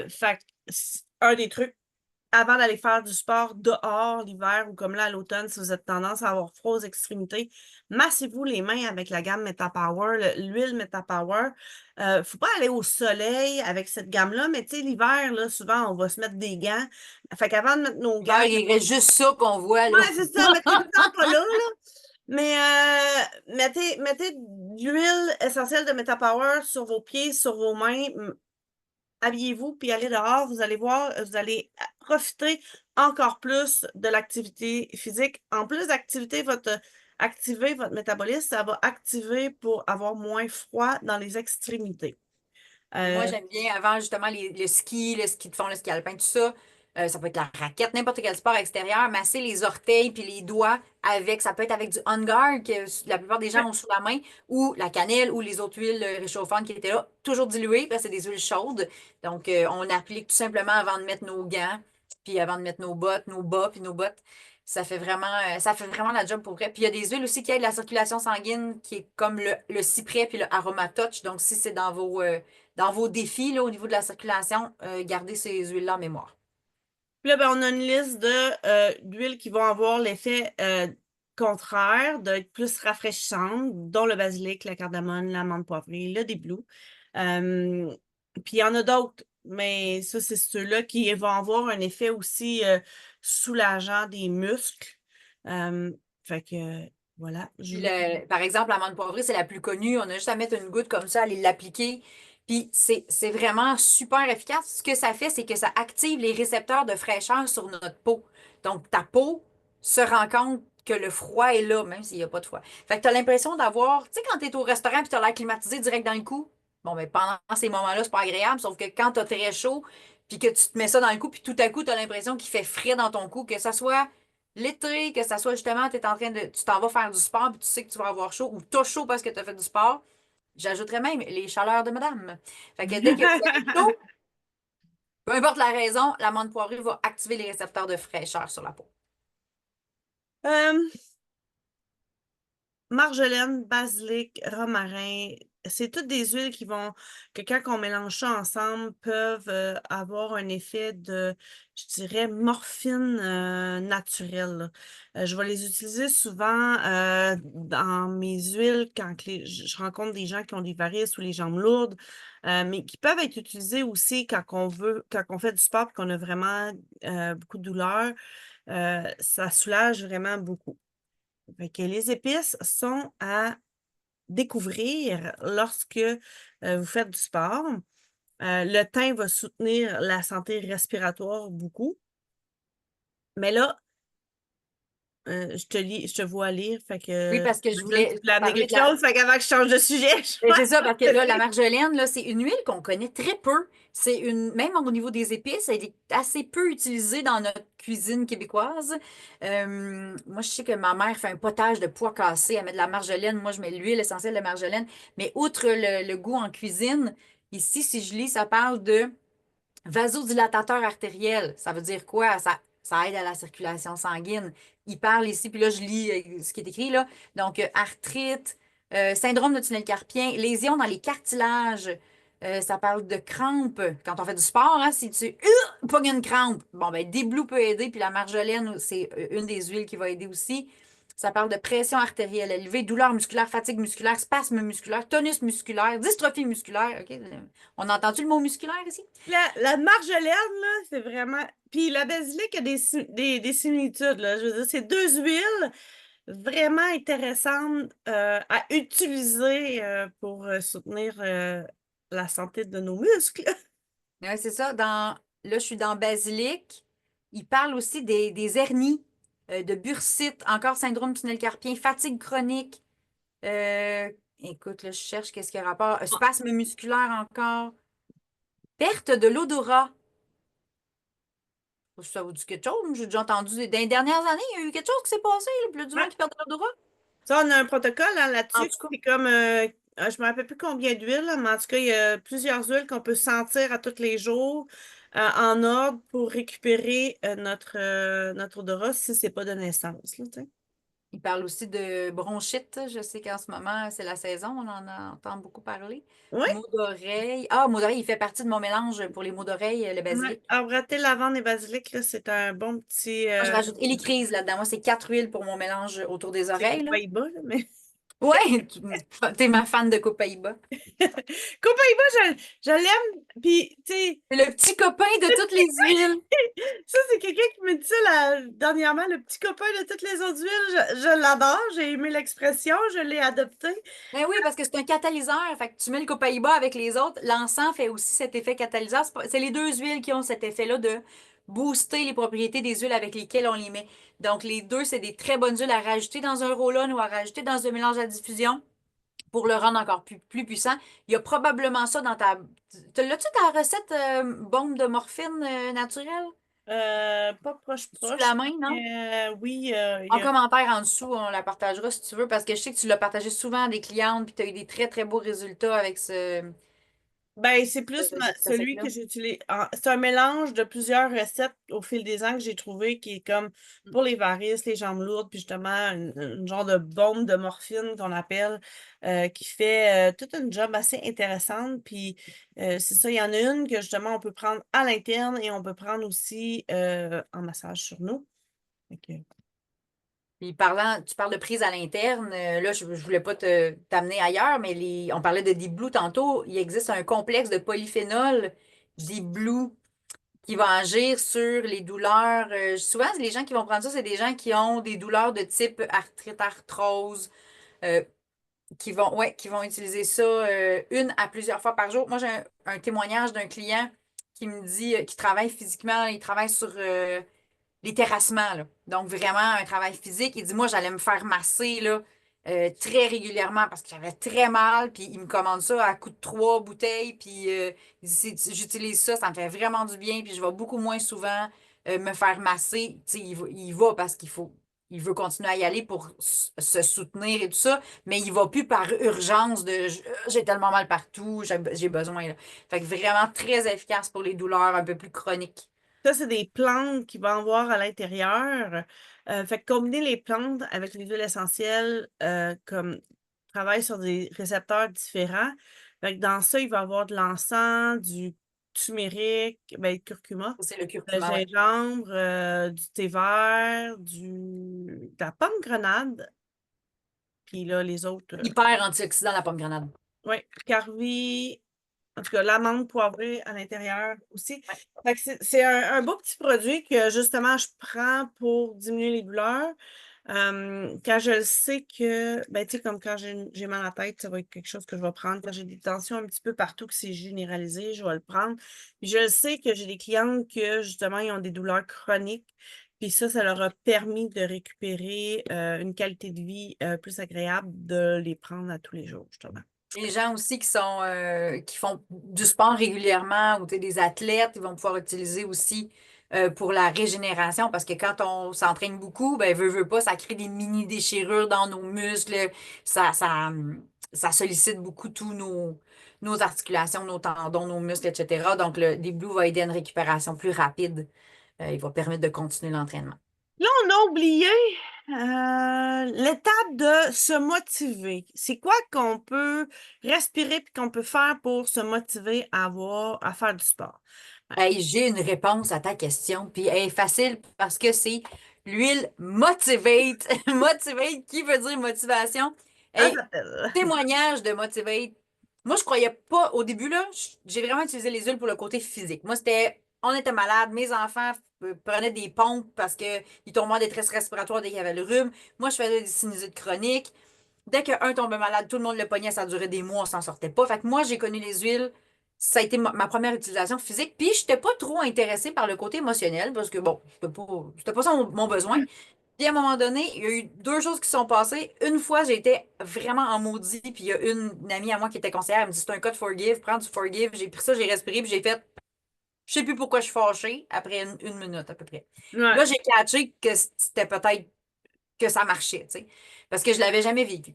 Fait que un des trucs, avant d'aller faire du sport dehors l'hiver ou comme là à l'automne, si vous êtes tendance à avoir froid aux extrémités, massez-vous les mains avec la gamme Meta Power, l'huile Meta Power. Faut pas aller au soleil avec cette gamme-là, mais tu sais, l'hiver, là, souvent, on va se mettre des gants. Fait qu'avant de mettre nos gants, L'hiver, il reste juste ça qu'on voit, ouais, là. c'est ça, mettez-vous pas là, là. Mais mettez de l'huile essentielle de Meta Power sur vos pieds, sur vos mains. habillez-vous, puis allez dehors, vous allez voir, vous allez profiter encore plus de l'activité physique. En plus d'activer activer votre métabolisme, ça va activer pour avoir moins froid dans les extrémités. Puis moi, Euh, j'aime bien avant justement le ski de fond, le ski alpin, tout ça. Ça peut être la raquette, n'importe quel sport extérieur, masser les orteils puis les doigts avec, ça peut être avec du On Guard que la plupart des gens ont sous la main, ou la cannelle ou les autres huiles réchauffantes qui étaient là, toujours diluées, parce que c'est des huiles chaudes. Donc, on applique tout simplement avant de mettre nos gants, puis avant de mettre nos bottes, nos bas, puis nos bottes. Ça fait vraiment la job pour vrai. Puis il y a des huiles aussi qui aident la circulation sanguine, qui est comme le cyprès puis le Aroma Touch. Donc, si c'est dans vos défis là, au niveau de la circulation, gardez ces huiles-là en mémoire. Puis là, ben, on a une liste d'huiles qui vont avoir l'effet contraire, d'être plus rafraîchissantes, dont le basilic, la cardamome, l'amande poivrée, le déblou. Euh, Puis il y en a d'autres, mais ça, c'est ceux-là qui vont avoir un effet aussi soulageant des muscles. Fait que voilà. Puis par exemple, l'amande poivrée, c'est la plus connue. On a juste à mettre une goutte comme ça, aller l'appliquer. Puis c'est vraiment super efficace. Ce que ça fait, c'est que ça active les récepteurs de fraîcheur sur notre peau. Donc, ta peau se rend compte que le froid est là, même s'il n'y a pas de froid. Fait que tu as l'impression d'avoir, tu sais, quand tu es au restaurant et tu as l'air climatisé direct dans le cou, bon, mais pendant ces moments-là, c'est pas agréable, sauf que quand tu as très chaud, puis que tu te mets ça dans le cou, puis tout à coup, tu as l'impression qu'il fait frais dans ton cou, que ça soit l'été, que ça soit justement, tu t'en vas faire du sport, puis tu sais que tu vas avoir chaud, ou t'as chaud parce que tu as fait du sport. J'ajouterais même les chaleurs de madame. Fait que dès que vous avez chaud, peu importe la raison, l'amande poivrée va activer les récepteurs de fraîcheur sur la peau. Euh, Marjolaine, basilic, romarin, c'est toutes des huiles que quand on mélange ça ensemble, peuvent avoir un effet de, je dirais, morphine naturelle, là. Je vais les utiliser souvent dans mes huiles quand je rencontre des gens qui ont des varices ou les jambes lourdes, mais qui peuvent être utilisées aussi quand on fait du sport et qu'on a vraiment beaucoup de douleur. Ça soulage vraiment beaucoup. Fait que les épices sont à découvrir lorsque vous faites du sport. Le thym va soutenir la santé respiratoire beaucoup. Mais là, je te vois lire, fait Oui, que parce que je j'imagine que tu voulais voulais amener parler de quelque la, chose, fait qu'avant que je change de sujet, je ben, vais c'est ça, parce que te là, la lire. marjolaine, là, c'est une huile qu'on connaît très peu. Même au niveau des épices, elle est assez peu utilisée dans notre cuisine québécoise. Moi, je sais que ma mère fait un potage de pois cassés. Elle met de la marjolaine. Moi, je mets l'huile essentielle de marjolaine. Mais outre le goût en cuisine, ici, si je lis, ça parle de vasodilatateur artériel. Ça veut dire quoi? Ça aide à la circulation sanguine. Il parle ici, puis là, je lis ce qui est écrit là. Donc, arthrite, syndrome de tunnel carpien, lésions dans les cartilages. Ça parle de crampes. Quand on fait du sport, hein, si tu pognes une crampe, bon, ben, Déblue peut aider, puis la marjolaine, c'est une des huiles qui va aider aussi. Ça parle de pression artérielle élevée, douleur musculaire, fatigue musculaire, spasme musculaire, tonus musculaire, dystrophie musculaire. OK? On a entendu le mot musculaire ici? La marjolaine, là, c'est vraiment. Puis la basilic a des similitudes, là. Je veux dire, c'est deux huiles vraiment intéressantes à utiliser pour soutenir la santé de nos muscles. Ouais, c'est ça. Là, je suis dans basilic. Il parle aussi des hernies, de bursite, encore syndrome tunnel carpien, fatigue chronique. Écoute, là, je cherche qu'est-ce qui a rapport. Spasme musculaire encore. Perte de l'odorat. Ça vous dit quelque chose? J'ai déjà entendu. Dans les dernières années, il y a eu quelque chose qui s'est passé, là, puis là, du Ouais. monde qui perd de l'odorat. Ça, on a un protocole hein, En là-dessus. tout cas, C'est comme, je me rappelle plus combien d'huiles, là, mais en tout cas, il y a plusieurs huiles qu'on peut sentir à tous les jours en ordre pour récupérer notre odorat si c'est pas de naissance. Là, tu sais. il parle aussi de bronchite. Je sais qu'en ce moment, c'est la saison, on en entend beaucoup parler. Oui, Maux d'oreille. Ah, maux d'oreille, il fait partie de mon mélange pour les maux d'oreille, le ouais. basilic. Arbrater, lavande et basilic, là, c'est un bon petit. Moi, je rajoute hélicryse là-dedans. Moi, c'est 4 huiles pour mon mélange autour des C'est oreilles, là. Pays-Bas, là, mais. Ouais, t'es ma fan de Copaiba. Copaiba, je l'aime. Puis, tu sais, C'est le petit copain de toutes les huiles. ça, c'est quelqu'un qui me dit ça dernièrement, le petit copain de toutes les autres huiles. Je l'adore. J'ai aimé l'expression. Je l'ai adopté. Ben oui, parce que c'est un catalyseur. Fait que tu mets le copaïba avec les autres. L'encens fait aussi cet effet catalyseur. C'est les deux huiles qui ont cet effet-là de booster les propriétés des huiles avec lesquelles on les met. Donc, les deux, c'est des très bonnes huiles à rajouter dans un roll-on ou à rajouter dans un mélange à diffusion pour le rendre encore plus puissant. Il y a probablement ça dans ta... L'as-tu ta recette bombe de morphine naturelle Pas proche sous proche, la main, non? mais oui, il En y a. commentaire en dessous, on la partagera si tu veux, parce que je sais que tu l'as partagé souvent à des clientes, puis tu as eu des très, très beaux résultats avec Ben, c'est plus cette celui recette-là. que j'utilise. C'est un mélange de plusieurs recettes au fil des ans que j'ai trouvé qui est comme pour les varices, les jambes lourdes, puis justement une genre de bombe de morphine qu'on appelle, qui fait toute une job assez intéressante. Puis c'est ça, il y en a une que justement on peut prendre à l'interne et on peut prendre aussi en massage sur nous. Fait que- Puis parlant, tu parles de prise à l'interne, là, je voulais pas t'amener ailleurs, mais on parlait de Deep Blue tantôt. Il existe un complexe de polyphénol Deep Blue qui va agir sur les douleurs. Souvent, les gens qui vont prendre ça, c'est des gens qui ont des douleurs de type arthrite, arthrose, euh, qui vont utiliser ça une à plusieurs fois par jour. Moi, j'ai un témoignage d'un client qui me dit qu'il travaille physiquement, il travaille sur les terrassements, là. Donc, vraiment, un travail physique. Il dit, moi, j'allais me faire masser là, très régulièrement parce que j'avais très mal. Puis, il me commande ça à coup de 3 bouteilles. Puis, il dit, j'utilise ça, ça me fait vraiment du bien. Puis, je vais beaucoup moins souvent me faire masser. Tu sais, il va parce qu'il faut. Il veut continuer à y aller pour se soutenir et tout ça, mais il va plus par urgence de j'ai tellement mal partout, j'ai besoin. Là. Fait que vraiment très efficace pour les douleurs un peu plus chroniques. Ça, c'est des plantes qui vont avoir à l'intérieur. Fait que combiner les plantes avec les huiles essentielles, comme travaille sur des récepteurs différents. Fait que dans ça, il va y avoir de l'encens, du turmeric, ben, curcuma, C'est le le curcuma, ouais. gingembre, du thé vert, de la pomme grenade, puis là, les autres, Hyper antioxydant, la pomme grenade. ouais, carvi, en tout cas, l'amande poivrée à l'intérieur aussi. Ouais. Fait que c'est un beau petit produit que justement je prends pour diminuer les douleurs. Quand je le sais que, ben, tu sais, comme quand j'ai mal à la tête, ça va être quelque chose que je vais prendre. Quand j'ai des tensions un petit peu partout, que c'est généralisé, je vais le prendre. Puis je le sais que j'ai des clientes que justement, ils ont des douleurs chroniques. Puis ça leur a permis de récupérer une qualité de vie plus agréable de les prendre à tous les jours, justement. Les gens aussi qui font du sport régulièrement ou tu sais, des athlètes, ils vont pouvoir utiliser aussi pour la régénération parce que quand on s'entraîne beaucoup, ben veut pas, ça crée des mini déchirures dans nos muscles, ça, ça, ça sollicite beaucoup tous nos articulations, nos tendons, nos muscles, etc. Donc le Deep Blue va aider à une récupération plus rapide. Il va permettre de continuer l'entraînement. Là, on a oublié l'étape de se motiver. C'est quoi qu'on peut respirer et qu'on peut faire pour se motiver à faire du sport? Hey, j'ai une réponse à ta question, puis elle est facile parce que c'est l'huile Motivate. Motivate, qui veut dire motivation? Ça Hey, s'appelle. témoignage de Motivate. Moi, je croyais pas au début, là, j'ai vraiment utilisé les huiles pour le côté physique. Moi, on était malade, mes enfants prenaient des pompes parce qu'ils tombaient en détresse respiratoire dès qu'il y avait le rhume. Moi, je faisais des sinusites chroniques. Dès qu'un tombait malade, tout le monde le pognait, ça durait des mois, on s'en sortait pas. Fait que moi, j'ai connu les huiles. Ça a été ma première utilisation physique. Puis, je n'étais pas trop intéressée par le côté émotionnel parce que, bon, c'était pas ça mon besoin. Puis, à un moment donné, il y a eu deux choses qui sont passées. Une fois, j'étais vraiment en maudit. Puis, il y a une amie à moi qui était conseillère. Elle me dit, c'est un cas de Forgive, prends du Forgive. J'ai pris ça, j'ai respiré, puis j'ai fait, je sais plus pourquoi je suis fâchée après une minute à peu près. Ouais. Là, j'ai catché que c'était peut-être que ça marchait, tu sais, parce que je l'avais jamais vécu.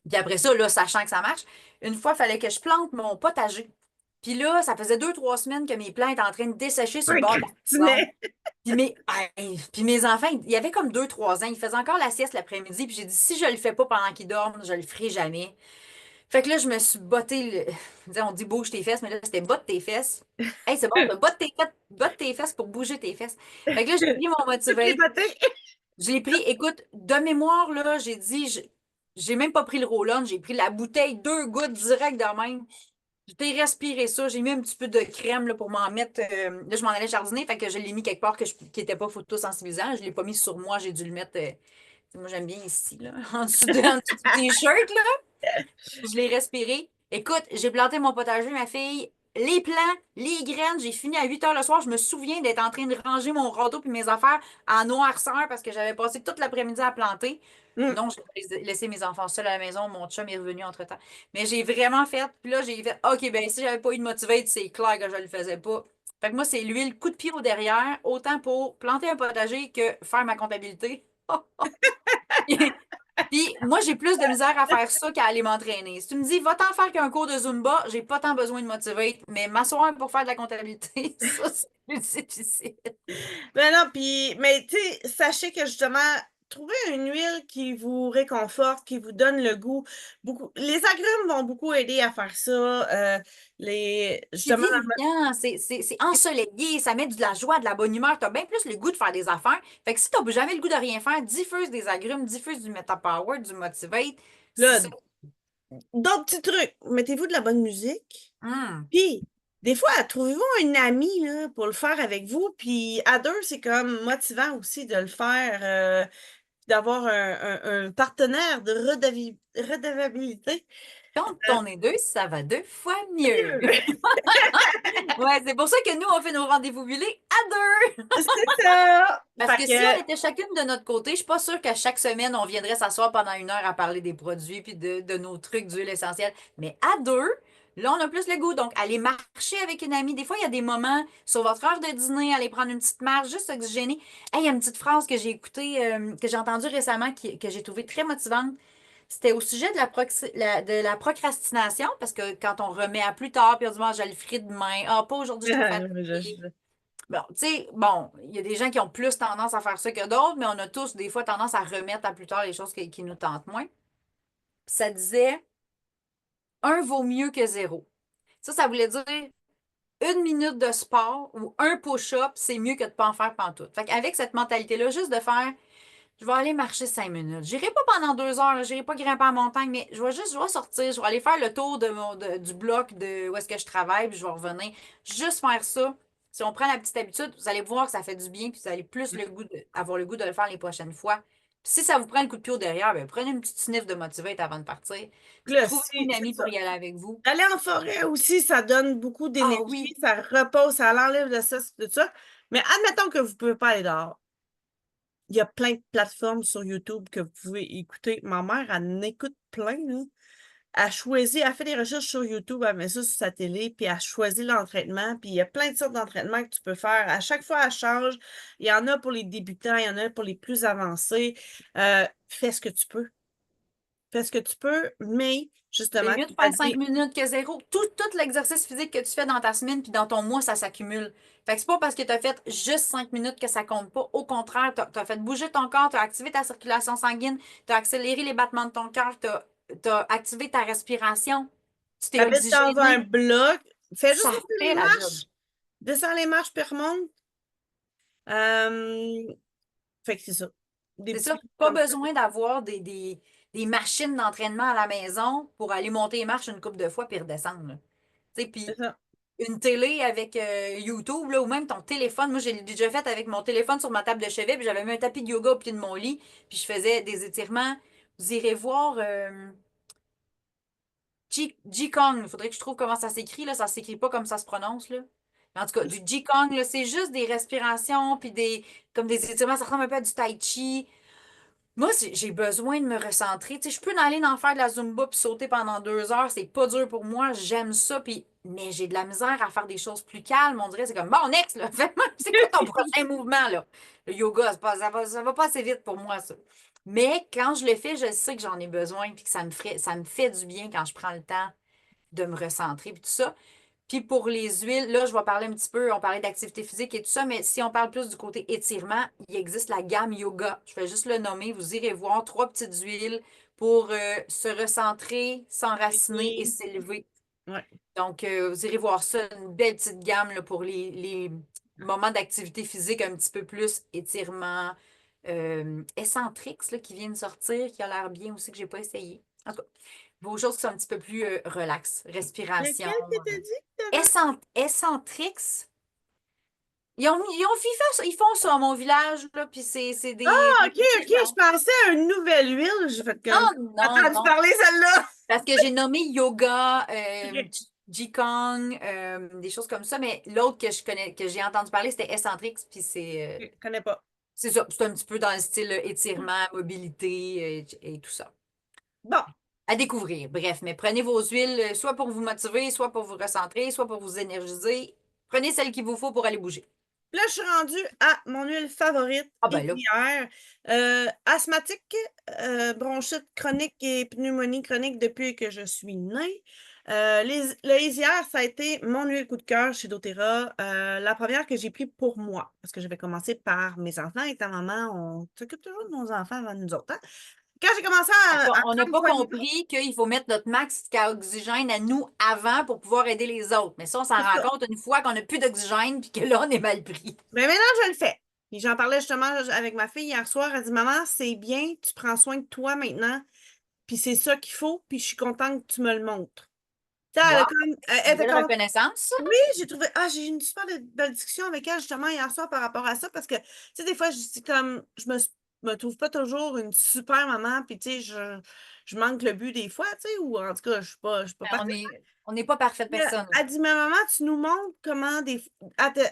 Puis après ça, là, sachant que ça marche, une fois, il fallait que je plante mon potager. Puis là, ça faisait 2, 3 semaines que mes plants étaient en train de dessécher sur le Un bord de la maison. gratinet. Puis mes enfants, il y avait comme 2, 3 ans, ils faisaient encore la sieste l'après-midi. Puis j'ai dit, si je le fais pas pendant qu'ils dorment, je le ferai jamais. Fait que là, je me suis botté, on dit bouge tes fesses, mais là, c'était botte tes fesses. Hey, c'est bon, là, botte tes fesses pour bouger tes fesses. Fait que là, j'ai pris mon Toutes les Motivate. beautés. Je l'ai pris, écoute, de mémoire, là, j'ai dit, j'ai même pas pris le roll-on, j'ai pris la bouteille, 2 gouttes direct de même. J'ai respiré ça, j'ai mis un petit peu de crème là, pour m'en mettre. Là, je m'en allais jardiner, fait que je l'ai mis quelque part qui n'était pas photosensibilisant. Je ne l'ai pas mis sur moi, j'ai dû le mettre. Moi, j'aime bien ici, là, en dessous du t-shirt, là. Je l'ai respiré. Écoute, j'ai planté mon potager, ma fille. Les plants, les graines, j'ai fini à 8 heures le soir. Je me souviens d'être en train de ranger mon râteau puis mes affaires en noirceur parce que j'avais passé toute l'après-midi à planter. Hum. Non, j'ai laissé mes enfants seuls à la maison. Mon chum est revenu entre-temps. Mais j'ai vraiment fait. Puis là, j'ai fait OK, ben si j'avais pas eu de motivate, c'est clair que je le faisais pas. Fait que moi, c'est l'huile coup de pied au derrière, autant pour planter un potager que faire ma comptabilité. Puis moi, j'ai plus de misère à faire ça qu'à aller m'entraîner. Si tu me dis, va-t'en faire qu'un cours de Zumba, j'ai pas tant besoin de motivate, mais m'asseoir pour faire de la comptabilité, ça, c'est plus difficile. Ben non, puis, mais tu sais, sachez que justement, trouver une huile qui vous réconforte, qui vous donne le goût, beaucoup, les agrumes vont beaucoup aider à faire ça. C'est Justement, vivant, c'est ensoleillé, ça met de la joie, de la bonne humeur. T'as bien plus le goût de faire des affaires. Fait que si t'as jamais le goût de rien faire, diffuse des agrumes, diffuse du Metapower, du Motivate. C'est là, ça. d'autres petits trucs. Mettez-vous de la bonne musique. Hum. Puis, des fois, trouvez-vous une amie là, pour le faire avec vous. Puis, à deux, c'est comme motivant aussi de le faire, d'avoir un partenaire de redevabilité. Quand Euh, on est deux, ça va 2 fois mieux. mieux. Ouais, c'est pour ça que nous, on fait nos rendez-vous huilés à 2. C'est ça. Parce Fait que si on que était chacune de notre côté, je suis pas sûre qu'à chaque semaine, on viendrait s'asseoir pendant 1 heure à parler des produits puis de nos trucs d'huile essentielle. Mais à deux, là, on a plus le goût. Donc, aller marcher avec une amie. Des fois, il y a des moments sur votre heure de dîner, aller prendre une petite marche, juste oxygéner. Hey, il y a une petite phrase que j'ai écoutée, que j'ai entendue récemment, que j'ai trouvée très motivante. C'était au sujet de de la procrastination, parce que quand on remet à plus tard, puis on dit, ah, je le ferai demain. Ah, pas aujourd'hui, je suis trop fatiguée. Bon, tu sais, bon, il y a des gens qui ont plus tendance à faire ça que d'autres, mais on a tous des fois tendance à remettre à plus tard les choses qui nous tentent moins. Puis ça disait, un vaut mieux que zéro. Ça voulait dire 1 minute de sport ou un push-up, c'est mieux que de ne pas en faire pantoute. Fait qu'avec cette mentalité-là, juste de faire, je vais aller marcher 5 minutes. J'irai pas pendant 2 heures, j'irai pas grimper en montagne, mais je vais sortir, je vais aller faire le tour du bloc de où est-ce que je travaille, puis je vais revenir. Juste faire ça. Si on prend la petite habitude, vous allez voir que ça fait du bien, puis vous allez plus avoir le goût de le faire les prochaines fois. Puis si ça vous prend le coup de pied au derrière, ben, prenez une petite sniff de Motivate avant de partir. là, Trouvez-vous si, une c'est amie pour ça. y aller avec vous. Aller en forêt aussi, ça donne beaucoup Ah d'énergie, oui, ça repose, ça enlève le stress, tout ça. Mais admettons que vous ne pouvez pas aller dehors. Il y a plein de plateformes sur YouTube que vous pouvez écouter. Ma mère, elle en écoute plein, là. Elle choisit, elle fait des recherches sur YouTube, elle met ça sur sa télé, puis elle choisit l'entraînement. Puis il y a plein de sortes d'entraînements que tu peux faire. À chaque fois, elle change. Il y en a pour les débutants, il y en a pour les plus avancés. Fais ce que tu peux. Fais ce que tu peux, mais c'est justement, mieux de comme tu as faire cinq dit, minutes que zéro. Tout l'exercice physique que tu fais dans ta semaine puis dans ton mois, ça s'accumule. Fait que c'est pas parce que tu as fait juste 5 minutes que ça compte pas. Au contraire, tu as fait bouger ton corps, tu as activé ta circulation sanguine, tu as accéléré les battements de ton cœur, tu as activé ta respiration, tu t'es habites dans un oxygéné. bloc, fais juste Ça descendre les fait la job. marches. Descends les marches, puis remonte. Euh, Fait que c'est ça. Des C'est petits ça. trucs Pas comme ça. besoin d'avoir des machines d'entraînement à la maison pour aller monter les marches une couple de fois puis redescendre, là. Tu sais, C'est puis ça. une télé avec YouTube, là, ou même ton téléphone. Moi, j'ai déjà fait avec mon téléphone sur ma table de chevet, puis j'avais mis un tapis de yoga au pied de mon lit, puis je faisais des étirements. Vous irez voir Qigong. Il faudrait que je trouve comment ça s'écrit, là. Ça s'écrit pas comme ça se prononce, là. Mais en tout cas, du Qigong, là, c'est juste des respirations, puis comme des étirements. Ça ressemble un peu à du Tai Chi. Moi, j'ai besoin de me recentrer. Tu sais, je peux aller en faire de la Zumba puis sauter pendant 2 heures. C'est pas dur pour moi. J'aime ça. Puis, mais j'ai de la misère à faire des choses plus calmes. On dirait, c'est comme, bon, next, là. Fais-moi, c'est quoi ton prochain mouvement, là? Le yoga, ça va pas assez vite pour moi, ça. Mais quand je le fais, je sais que j'en ai besoin puis que ça me fait du bien quand je prends le temps de me recentrer puis tout ça. Puis pour les huiles, là, je vais parler un petit peu, on parlait d'activité physique et tout ça, mais si on parle plus du côté étirement, il existe la gamme yoga. Je vais juste le nommer, vous irez voir 3 petites huiles pour se recentrer, s'enraciner et Et- s'élever. Ouais. Donc, vous irez voir ça, une belle petite gamme là, pour les moments d'activité physique un petit peu plus étirement, Eccentrix là, qui vient de sortir, qui a l'air bien aussi, que j'ai pas essayé. En tout cas, vos choses qui sont un petit peu plus relax, respiration. Lequel que t'as dit que t'avais? Eccentrix, ils font ça à mon village, là, puis c'est Ah, des ok, petits ok, je gens. pensais à une nouvelle huile. J'ai fait comme. Non, non, Entendu non. parler celle-là. Parce que j'ai nommé yoga, Ok, Qigong, des choses comme ça, mais l'autre que je connais, que j'ai entendu parler, c'était Eccentrix, puis je connais pas. c'est ça, c'est un petit peu dans le style étirement, mobilité et tout ça. Bon, À découvrir. Bref, mais prenez vos huiles, soit pour vous motiver, soit pour vous recentrer, soit pour vous énergiser. Prenez celle qu'il vous faut pour aller bouger. là, je suis rendue à mon huile favorite, Ah ben là, Isière. Asthmatique, bronchite chronique et pneumonie chronique depuis que je suis née. Le Isière, ça a été mon huile coup de cœur chez doTERRA. La première que j'ai pris pour moi, parce que j'avais commencé par mes enfants et ta maman, on s'occupe toujours de nos enfants avant nous autres, hein. Quand j'ai commencé à on n'a prendre pas soin de moi, compris qu'il faut mettre notre max d'oxygène à nous avant pour pouvoir aider les autres. Mais ça, on s'en c'est rend ça. compte une fois qu'on n'a plus d'oxygène puis que là, on est mal pris. Mais maintenant, je le fais. Puis j'en parlais justement avec ma fille hier soir. Elle dit, Maman, c'est bien, tu prends soin de toi maintenant. Puis c'est ça qu'il faut. Puis je suis contente que tu me le montres. Tu sais, Wow, elle une était belle comme, reconnaissance, ça. oui, j'ai trouvé, j'ai eu une super belle discussion avec elle justement hier soir par rapport à ça. Parce que, tu sais, des fois, je dis comme, me trouve pas toujours une super maman. Puis, tu sais, je manque le but des fois, tu sais, ou en tout cas, je suis pas On parfaite. on n'est pas parfaite Là, personne. elle dit, mais maman, tu nous montres comment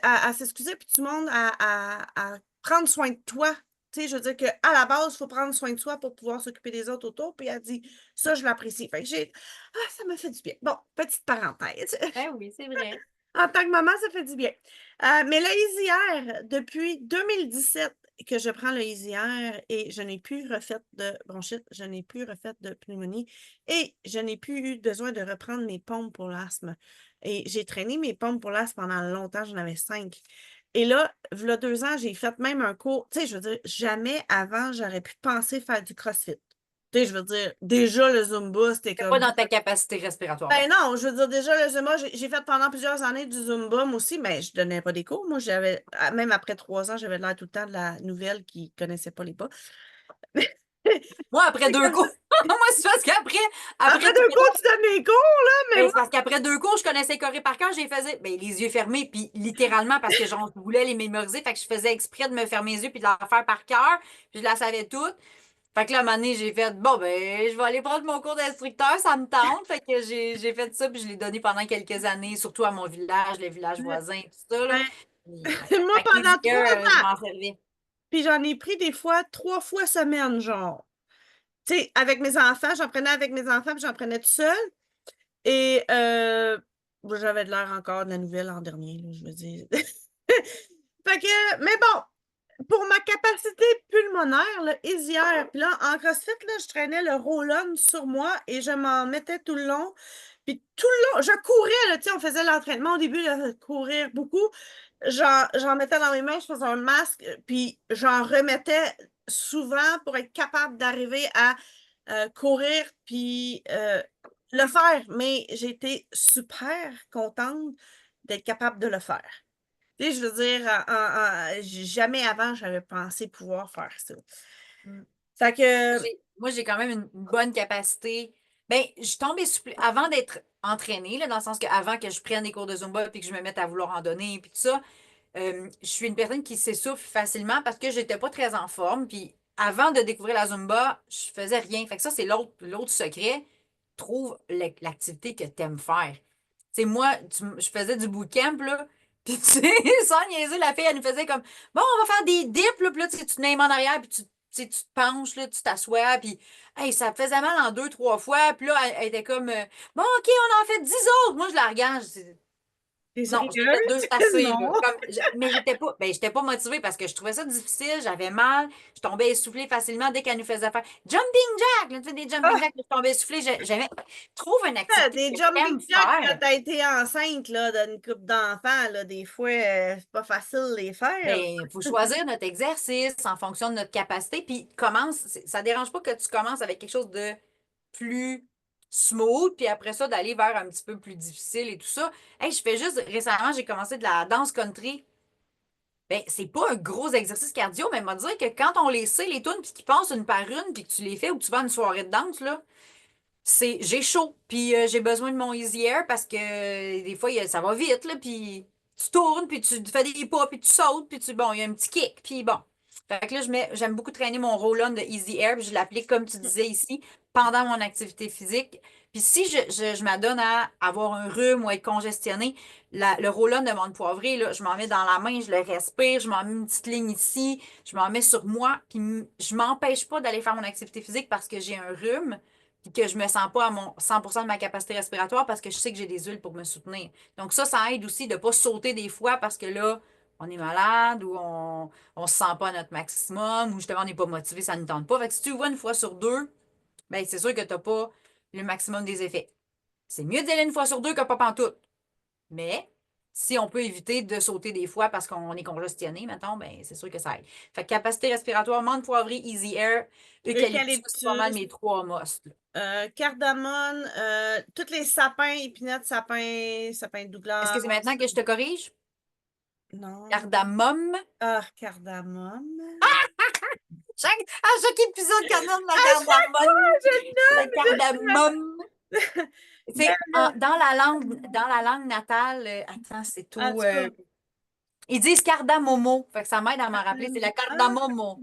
à s'excuser, puis tu montres à prendre soin de toi. Tu sais, je veux dire qu'à la base, il faut prendre soin de soi pour pouvoir s'occuper des autres autour. Puis elle dit, ça, je l'apprécie. Fait que ça me fait du bien. Bon, petite parenthèse. Ben oui, c'est vrai. En tant que maman, ça fait du bien. Mais le Easier, depuis 2017 que je prends le Easier et je n'ai plus refait de bronchite, je n'ai plus refait de pneumonie et je n'ai plus eu besoin de reprendre mes pompes pour l'asthme. Et j'ai traîné mes pompes pour l'asthme pendant longtemps, j'en avais 5. Et là, il y a 2 ans, j'ai fait même un cours. Tu sais, je veux dire, jamais avant, j'aurais pu penser faire du CrossFit. Tu sais, je veux dire, déjà le Zumba, c'était C'est pas comme dans ta capacité respiratoire. ben non, je veux dire, déjà, le Zumba, j'ai fait pendant plusieurs années du Zumba, moi aussi, mais je donnais pas des cours. Moi, même après 3 ans, j'avais l'air tout le temps de la nouvelle qui connaissait pas les pas. Moi, après C'est deux comme cours, ça. moi, c'est parce Après après 2 cours, tu donnes les cours, là, mais ben, moi, c'est parce qu'après 2 cours, je connaissais Corée par cœur, j'ai faisais ben, les yeux fermés, puis littéralement parce que genre, je voulais les mémoriser, fait que je faisais exprès de me fermer les yeux puis de la faire par cœur, puis je la savais toute. Fait que là, à un moment donné, j'ai fait, bon, ben, je vais aller prendre mon cours d'instructeur, ça me tente. Fait que j'ai fait ça, puis je l'ai donné pendant quelques années, surtout à mon village, les villages voisins, tout ça, là. ben, Puis, ouais. moi, Fait que les pendant yeux, 3 je ans, m'en servais. puis j'en ai pris des fois 3 fois semaine, genre. Tu sais, avec mes enfants, j'en prenais avec mes enfants, puis j'en prenais tout seul. Et bon, j'avais de l'air encore de la nouvelle en dernier, là, je veux dire. Fait que, mais bon, pour ma capacité pulmonaire, là, Isière, puis là, en CrossFit, là, je traînais le roll-on sur moi et je m'en mettais tout le long. Puis tout le long, je courais, là, tu sais, on faisait l'entraînement au début, là, de courir beaucoup. J'en mettais dans mes mains, je faisais un masque, puis j'en remettais souvent pour être capable d'arriver à courir, puis le faire. Mais j'ai été super contente d'être capable de le faire. Tu sais, je veux dire, jamais avant, j'avais pensé pouvoir faire ça. Mm. Fait que, Moi, j'ai quand même une bonne capacité. Ben, je tombe essoufflée. Avant d'être entraînée, là, dans le sens que avant que je prenne des cours de Zumba puis que je me mette à vouloir en donner, puis tout ça, je suis une personne qui s'essouffle facilement parce que j'étais pas très en forme. Puis avant de découvrir la Zumba, je faisais rien. Fait que ça, c'est l'autre secret. Trouve l'activité que tu aimes faire. C'est moi, je faisais du bootcamp, là. Puis, tu sais, sans niaiser, la fille, elle nous faisait comme, bon, on va faire des dips, là. Puis là, tu sais, tu te mets les mains en arrière, puis tu sais, tu te penches, là, tu t'assois, puis, hey, ça me faisait mal en 2, 3 fois. Puis là, elle était comme, bon, OK, on en fait 10 autres. Moi, je la regarde. t'es Non, je l'ai fait deux, sérieuse? c'est assez, là. Non. Mais j'étais pas motivée parce que je trouvais ça difficile, j'avais mal, je tombais essoufflée facilement dès qu'elle nous faisait faire jumping jack, là, tu sais, des jumping Ah, jacks, je tombais essoufflée. Trouve une activité des que jumping t'aimes jacks quand faire. t'as été enceinte là, d'une couple d'enfants, là, des fois, c'est pas facile de les faire. Ben, il faut choisir notre exercice en fonction de notre capacité, puis ça dérange pas que tu commences avec quelque chose de plus smooth, puis après ça, d'aller vers un petit peu plus difficile et tout ça. Hey, récemment, j'ai commencé de la danse country. ben, c'est pas un gros exercice cardio, mais m'a dire que quand on les sait, les tunes, puis qu'ils passent une par une, puis que tu les fais ou que tu vas à une soirée de danse, là, j'ai chaud, puis j'ai besoin de mon Easy Air parce que des fois, ça va vite, là, puis tu tournes, puis tu fais des pas, puis tu sautes, puis bon, il y a un petit kick, puis bon. Fait que là, j'aime beaucoup traîner mon roll-on de Easy Air, puis je l'applique, comme tu disais ici, pendant mon activité physique. Puis si je m'adonne à avoir un rhume ou être congestionnée, le roll-on de menthe poivrée, là, je m'en mets dans la main, je le respire, je m'en mets une petite ligne ici, je m'en mets sur moi, puis je m'empêche pas d'aller faire mon activité physique parce que j'ai un rhume puis que je me sens pas à mon 100% de ma capacité respiratoire parce que je sais que j'ai des huiles pour me soutenir. Donc ça aide aussi de ne pas sauter des fois parce que là, on est malade ou on ne se sent pas à notre maximum ou justement on n'est pas motivé, ça ne nous tente pas. Fait que si tu le vois une fois sur deux, ben c'est sûr que tu n'as pas le maximum des effets. C'est mieux d'y aller une fois sur deux que pas pantoute. Mais si on peut éviter de sauter des fois parce qu'on est congestionné, mettons, ben c'est sûr que ça aide. Fait que capacité respiratoire, menthe poivrée, easy air, eucalyptus, c'est pas mal Eucalyptus, mes trois must. cardamone, tous les sapins, épinettes, sapin Est-ce Douglas. que c'est maintenant que je te corrige? Non. Cardamome. Ah, cardamome. À chaque épisode qu'on nomme la À chaque cardamome, fois, je le cardamome. nomme. C'est dans la langue natale, attends, c'est En tout. tout cas. Ils disent cardamomo. Fait que ça m'aide à m'en rappeler. C'est la Ah. cardamomo.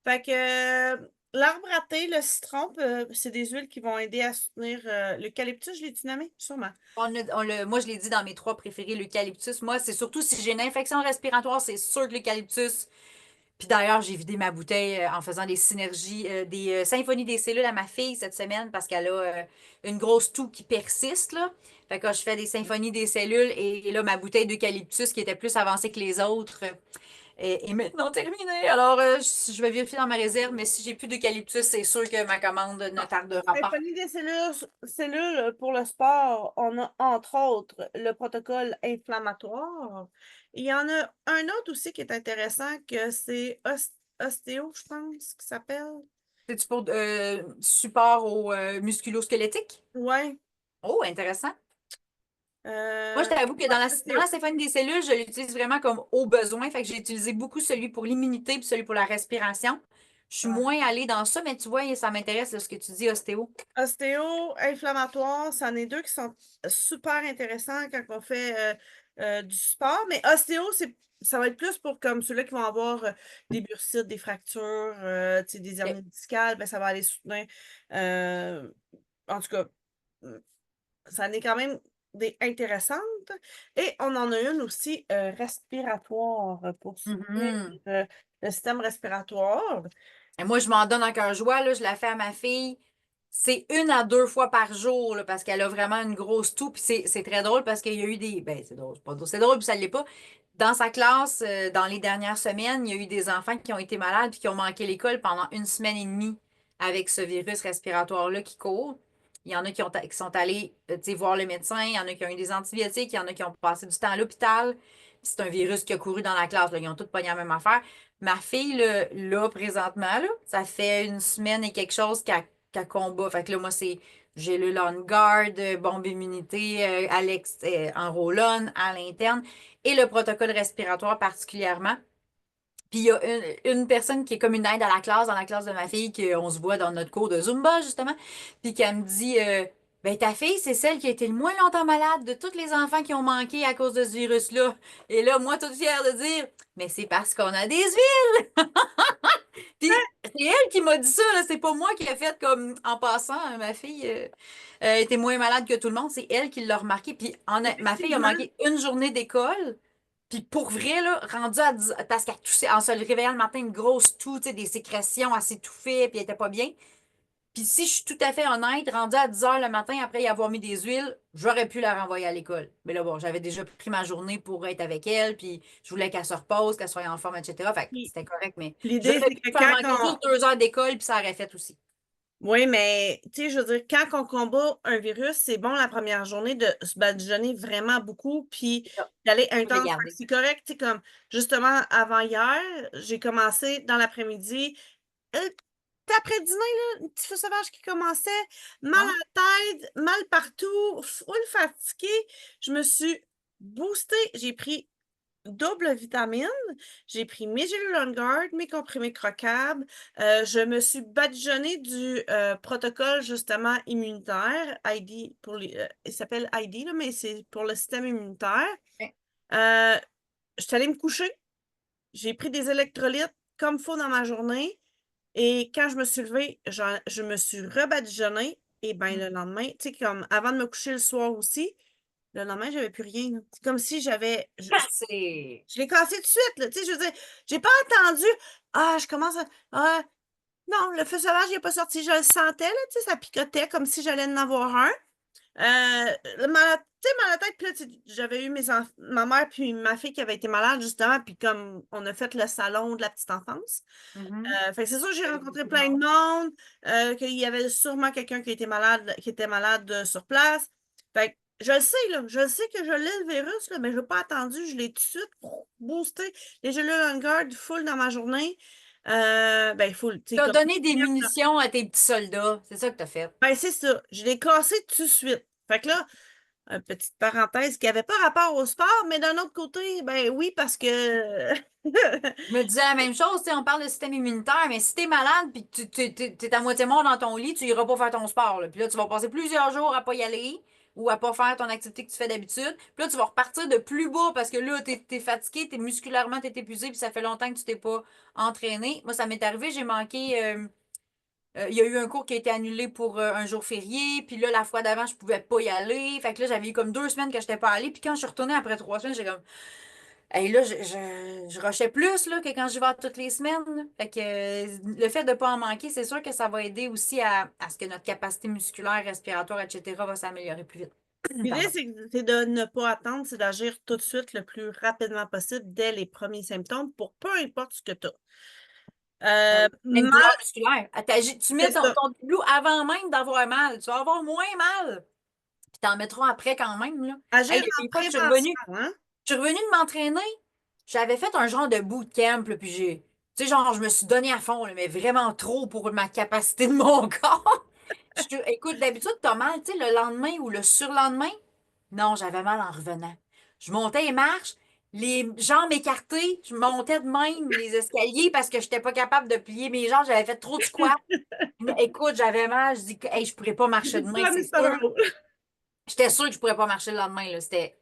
Fait que l'arbre à thé, le citron, c'est des huiles qui vont aider à soutenir l'eucalyptus, je l'ai-tu nommé? Sûrement. Moi, je l'ai dit dans mes trois préférés, l'eucalyptus. Moi, c'est surtout si j'ai une infection respiratoire, c'est sûr que l'eucalyptus. Puis d'ailleurs, j'ai vidé ma bouteille en faisant des synergies, des symphonies des cellules à ma fille cette semaine parce qu'elle a une grosse toux qui persiste, là. Fait que je fais des symphonies des cellules et là, ma bouteille d'eucalyptus qui était plus avancée que les autres est maintenant terminée. Alors, je vais vérifier dans ma réserve, mais si j'ai plus d'eucalyptus, c'est sûr que ma commande ne tardera pas. Symphonie des cellules pour le sport, on a entre autres le protocole inflammatoire. Il y en a un autre aussi qui est intéressant, que c'est ostéo, je pense, qui s'appelle. C'est-tu pour support au musculo-squelettique? Ouais. Oh, intéressant. Moi, je Euh, t'avoue que ouais, dans la ostéo. symphonie des cellules, je l'utilise vraiment comme au besoin. Fait que j'ai utilisé beaucoup celui pour l'immunité puis celui pour la respiration. Je suis Ouais. moins allée dans ça, mais tu vois, ça m'intéresse là, ce que tu dis, ostéo. Ostéo, inflammatoire, c'en est deux qui sont super intéressants quand on fait du sport. Mais ostéo, ça va être plus pour comme ceux-là qui vont avoir des bursites, des fractures, tu sais, des Ok. hernies discales, ben, ça va aller soutenir. euh, en tout cas, ça en est quand même des intéressantes. Et on en a une aussi respiratoire pour soutenir Mhm. le système respiratoire. Et moi, je m'en donne en cœur joie, là, je la fais à ma fille. C'est 1 à 2 fois par jour là, parce qu'elle a vraiment une grosse toux. Puis c'est très drôle parce qu'il y a eu des. Ben, c'est drôle, c'est pas drôle. C'est drôle, puis ça ne l'est pas. Dans sa classe, dans les dernières semaines, il y a eu des enfants qui ont été malades puis qui ont manqué l'école pendant 1 semaine et demie avec ce virus respiratoire-là qui court. Il y en a qui sont allés tu sais, voir le médecin, il y en a qui ont eu des antibiotiques, il y en a qui ont passé du temps à l'hôpital. C'est un virus qui a couru dans la classe. Là. Ils ont tous pogné la même affaire. Ma fille, là, présentement, là, ça fait 1 semaine et quelque chose qu'elle combat. Fait que là, moi, j'ai le Lawn Guard, bombe immunité, en roll-on, à l'interne, et le protocole respiratoire particulièrement. Puis il y a une personne qui est comme une aide à la classe, dans la classe de ma fille, qu'on se voit dans notre cours de Zumba, justement, puis qui me dit ben ta fille, c'est celle qui a été le moins longtemps malade de tous les enfants qui ont manqué à cause de ce virus-là. Et là, moi, toute fière de dire mais c'est parce qu'on a des huiles. Puis c'est elle qui m'a dit ça, là. C'est pas moi qui ai fait comme en passant, ma fille était moins malade que tout le monde, c'est elle qui l'a remarqué. Puis ma fille a Effectivement. manqué une journée d'école. Puis pour vrai, là, rendue à 10 parce qu'elle toussait, en se réveillant le matin, une grosse toux, tu sais, des sécrétions, elle s'étouffait, puis elle était pas bien. Puis si je suis tout à fait honnête, rendue à 10 heures le matin, après y avoir mis des huiles, j'aurais pu la renvoyer à l'école. Mais là, bon, j'avais déjà pris ma journée pour être avec elle, puis je voulais qu'elle se repose, qu'elle soit en forme, etc. Fait que Puis, c'était correct, mais l'idée, j'aurais c'est pu que faire manquer juste 2 heures d'école, puis ça aurait fait aussi. oui, mais tu sais, je veux dire, quand on combat un virus, c'est bon la première journée de se badigeonner vraiment beaucoup, puis C'est ça. d'aller Je l'ai intense. Fait que gardé. c'est correct, tu sais, comme justement avant hier, j'ai commencé dans l'après-midi. euh, Après dîner, là, un petit feu sauvage qui commençait, mal à Ouais. la tête, mal partout, full fatiguée. Je me suis boostée. J'ai pris double vitamine. J'ai pris mes gélules On Guard, mes comprimés croquables. Je me suis badigeonnée du protocole justement immunitaire, ID pour il s'appelle ID, là, mais c'est pour le système immunitaire. Ok. Je suis allée me coucher. J'ai pris des électrolytes comme il faut dans ma journée. Et quand je me suis levée, je me suis rebadijonnée. Et bien, le lendemain, tu sais, comme avant de me coucher le soir aussi, le lendemain, j'avais plus rien, là. C'est comme si j'avais. C'est. Je l'ai cassé tout de suite, là. Tu sais, je veux dire, j'ai pas attendu. Ah, je commence à. Ah, non, le feu sauvage, il n'est pas sorti. Je le sentais, là, tu sais, ça picotait comme si j'allais en avoir un. Tu sais, mal à la tête, puis là, j'avais eu ma mère puis ma fille qui avait été malade, justement, puis comme on a fait le salon de la petite enfance. Mhm. Fait que c'est sûr que j'ai Avec rencontré beaucoup de plein de monde. monde, qu'il y avait sûrement quelqu'un qui était malade sur place. Fait que je le sais, là, je le sais que je l'ai le virus, là, mais je n'ai pas attendu, je l'ai tout de suite boosté. Les gélules on guard full dans ma journée. Ben, full, tu sais, T'as comme. donné des munitions à tes petits soldats. C'est ça que t'as fait. Ben, c'est ça. Je l'ai cassé tout de suite. Fait que là, une petite parenthèse qui n'avait pas rapport au sport, mais d'un autre côté, ben oui, parce que. Je me disais la même chose, tu sais, on parle de système immunitaire, mais si t'es malade puis que t'es à moitié mort dans ton lit, tu iras pas faire ton sport, là. Puis là, tu vas passer plusieurs jours à pas y aller ou à pas faire ton activité que tu fais d'habitude. Puis là, tu vas repartir de plus bas parce que là, t'es fatigué, t'es musculairement, t'es épuisé, puis ça fait longtemps que tu t'es pas entraîné. Moi, ça m'est arrivé, j'ai manqué. Il y a eu un cours qui a été annulé pour un jour férié, puis là, la fois d'avant, je pouvais pas y aller. Fait que là, j'avais eu comme 2 semaines que je n'étais pas allée. Puis quand je suis retournée après 3 semaines, j'ai comme. Et là, je rushais plus là, que quand j'y vais toutes les semaines, là. Fait que le fait de ne pas en manquer, c'est sûr que ça va aider aussi à ce que notre capacité musculaire, respiratoire, etc. va s'améliorer plus vite. L'idée, Pardon. c'est de ne pas attendre, c'est d'agir tout de suite le plus rapidement possible dès les premiers symptômes pour peu importe ce que tu as. Même douleur Mal, musculaire. Tu mets c'est ça. ton igloo avant même d'avoir mal. Tu vas avoir moins mal. Puis t'en mettras après quand même, là. Agir Hey, en une fois que prévention, hein? je suis revenue de m'entraîner, j'avais fait un genre de bootcamp, là, puis tu sais, genre, je me suis donné à fond, là, mais vraiment trop pour ma capacité de mon corps. Écoute, d'habitude, t'as mal, tu sais, le lendemain ou le surlendemain. Non, j'avais mal en revenant. Je montais les marches, les jambes écartées, je montais de même les escaliers parce que je n'étais pas capable de plier mes jambes, j'avais fait trop de squats. Écoute, j'avais mal, je dis que hey, je pourrais pas marcher C'est demain, pas, mais c'est c'est pas sûr. drôle. J'étais sûre que je pourrais pas marcher le lendemain, là. C'était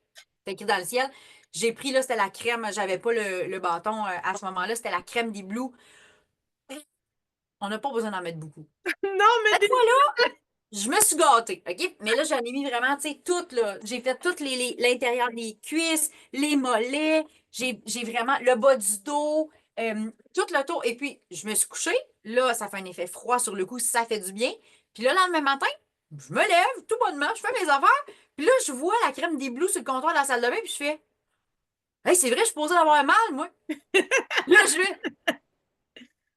écrit dans le ciel. J'ai pris, là, c'était la crème, j'avais pas le bâton à ce moment-là, c'était la crème des Blue. On n'a pas besoin d'en mettre beaucoup. Non, mais Cette fois-là, je me suis gâtée, OK? Mais là, j'en ai mis vraiment, tu sais, toutes, là. J'ai fait tout l'intérieur des cuisses, les mollets, j'ai vraiment le bas du dos, tout le tour. Et puis, je me suis couchée. Là, ça fait un effet froid sur le cou, ça fait du bien. Puis là, le lendemain matin, je me lève tout bonnement, je fais mes affaires. Puis là, je vois la crème des Blues sur le comptoir de la salle de bain, puis je fais, hey, c'est vrai, je suis posée d'avoir mal, moi. Là, je fais,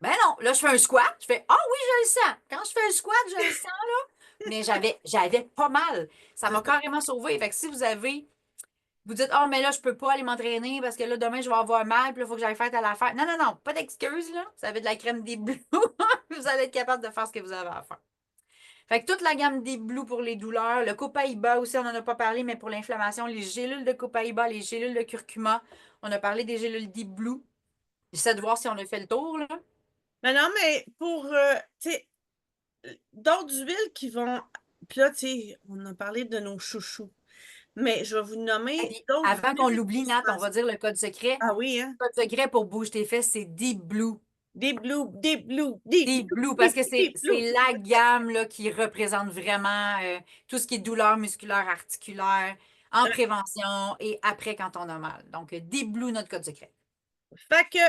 ben non, là, je fais un squat. Je fais, ah oui, je le sens. Quand je fais un squat, je le sens, là. Mais j'avais pas mal. Ça c'est m'a ça. carrément sauvé. Fait que si vous dites, oh, mais là, je peux pas aller m'entraîner parce que là, demain, je vais avoir mal, puis là, il faut que j'aille faire telle affaire. Non, non, non, pas d'excuse, là. Vous avez de la crème des Blues. Vous allez être capable de faire ce que vous avez à faire. Fait que toute la gamme des Blues pour les douleurs, le copaïba aussi, on n'en a pas parlé, mais pour l'inflammation, les gélules de copaïba, les gélules de curcuma, on a parlé des gélules Deep Blue. J'essaie de voir si on a fait le tour, là. Mais non, mais pour, tu sais, d'autres huiles qui vont. Puis là, tu sais, on a parlé de nos chouchous. Mais je vais vous Et nommer puis, d'autres avant qu'on huiles l'oublie, qui se Nat, on passent. va dire le code secret. Ah oui, hein? Le code secret pour Bouge tes fesses, c'est Deep Blue. Des blues, des blues, des Deep blues, Blue, parce des, que des blues. c'est la gamme là, qui représente vraiment tout ce qui est douleur musculaire, articulaire, en prévention et après quand on a mal. Donc, Deep Blue, notre code secret. Fait que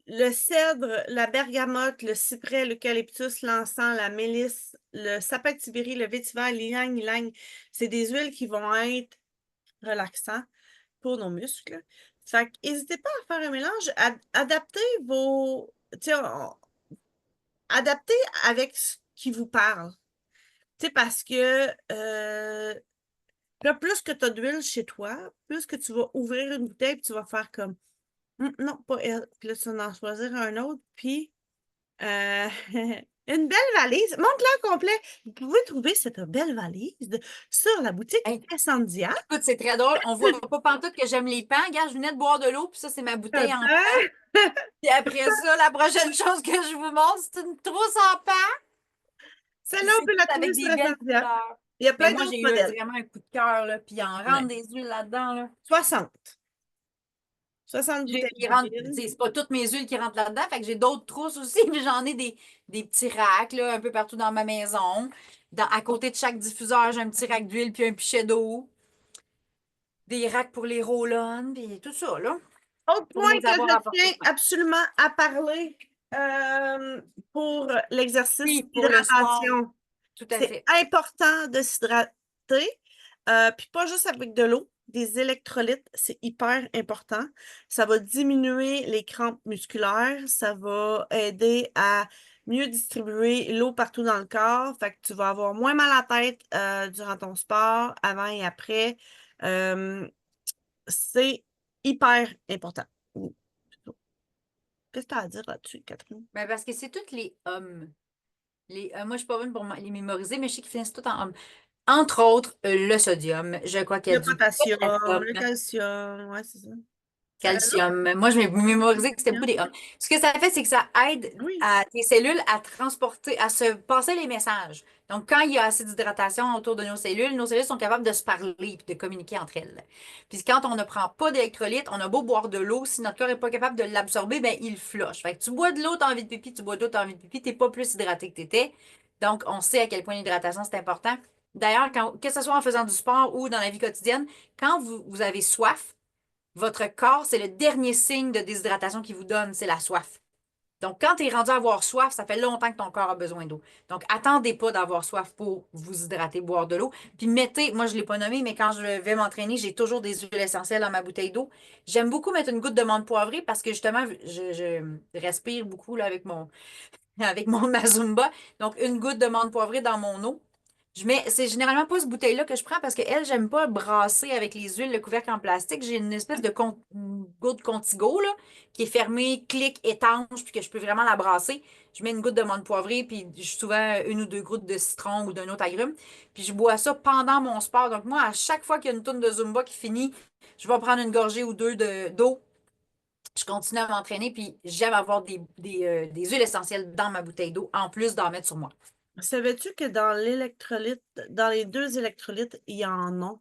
le cèdre, la bergamote, le cyprès, l'eucalyptus, l'encens, la mélisse, le sapin de Sibérie, le vétiver, l'ylang-ylang, c'est des huiles qui vont être relaxants pour nos muscles. Fait que n'hésitez pas à faire un mélange, adaptez vos, tu sais, adaptez avec ce qui vous parle. Tu sais, parce que là, plus que tu as d'huile chez toi, plus que tu vas ouvrir une bouteille et tu vas faire comme non, pas elle. Puis là, tu vas en choisir un autre, puis euh, Une belle valise. Montre-la au complet. Vous pouvez trouver cette belle valise sur la boutique Hey, Essendia. écoute, c'est très drôle. On voit pas pantoute que j'aime les pans. Regarde, je venais de boire de l'eau, puis ça, c'est ma bouteille en pan. Puis après ça, la prochaine chose que je vous montre, c'est une trousse en pan. Puis Celle-là, on c'est peut tout la trouver avec sur des belles Essendia. couleurs. Il y a Mais plein moi, d'autres j'ai eu modèles. vraiment un coup de cœur, là. Puis il en rentre Ouais. des huiles là-dedans, là. 60. 60 bouteilles Il rentre, tu d'huile. sais, c'est pas toutes mes huiles qui rentrent là-dedans. Fait que j'ai d'autres trousses aussi. Mais j'en ai des petits racks, là, un peu partout dans ma maison. À côté de chaque diffuseur, j'ai un petit rack d'huile puis un pichet d'eau. Des racks pour les roll-on, puis tout ça, là. Autre Pour point les que avoir je à portée tiens de main. absolument à parler pour l'exercice Oui, pour le sport, d'hydratation. tout à C'est fait. important de s'hydrater, puis pas juste avec de l'eau, des électrolytes, c'est hyper important. Ça va diminuer les crampes musculaires, ça va aider à mieux distribuer l'eau partout dans le corps, fait que tu vas avoir moins mal à la tête durant ton sport, avant et après. Euh, c'est hyper important. Qu'est-ce que tu as à dire là-dessus, Catherine? Ben, parce que c'est toutes les hommes. Moi, je suis pas bonne pour les mémoriser, mais je sais qu'ils finissent tout en hommes. Entre autres, le sodium. Je crois qu'il y a Le du potassium, potassium. le calcium, ouais, c'est ça. L'autre, Calcium. Moi, je mémorisais que c'était beaucoup magnésium. des hommes. Ce que ça fait, c'est que ça aide Oui. à tes cellules à transporter, à se passer les messages. Donc, quand il y a assez d'hydratation autour de nos cellules sont capables de se parler et de communiquer entre elles. Puis quand on ne prend pas d'électrolytes, on a beau boire de l'eau, si notre corps n'est pas capable de l'absorber, ben il flush. Fait que tu bois de l'eau, tu as envie de pipi, tu bois de l'eau, tu as envie de pipi, tu n'es pas plus hydraté que tu étais. Donc, on sait à quel point l'hydratation, c'est important. D'ailleurs, que ce soit en faisant du sport ou dans la vie quotidienne, quand vous avez soif, votre corps, c'est le dernier signe de déshydratation qu'il vous donne, c'est la soif. Donc, quand tu es rendu à avoir soif, ça fait longtemps que ton corps a besoin d'eau. Donc, attendez pas d'avoir soif pour vous hydrater, boire de l'eau. Puis mettez, moi je ne l'ai pas nommé, mais quand je vais m'entraîner, j'ai toujours des huiles essentielles dans ma bouteille d'eau. J'aime beaucoup mettre une goutte de menthe poivrée parce que justement, je respire beaucoup là, avec avec mon Mazumba. Donc, une goutte de menthe poivrée dans mon eau. C'est généralement pas cette bouteille-là que je prends parce que elle, j'aime pas brasser avec les huiles, le couvercle en plastique. J'ai une espèce de une goutte Contigo, là, qui est fermée, clic, étanche, puis que je peux vraiment la brasser. Je mets une goutte de menthe poivrée, puis souvent une ou deux gouttes de citron ou d'un autre agrume. Puis je bois ça pendant mon sport. Donc moi, à chaque fois qu'il y a une tourne de Zumba qui finit, je vais prendre une gorgée ou deux d'eau. Je continue à m'entraîner, puis j'aime avoir des huiles essentielles dans ma bouteille d'eau, en plus d'en mettre sur moi. Savais-tu que dans l'électrolyte, dans les deux électrolytes, il y en a.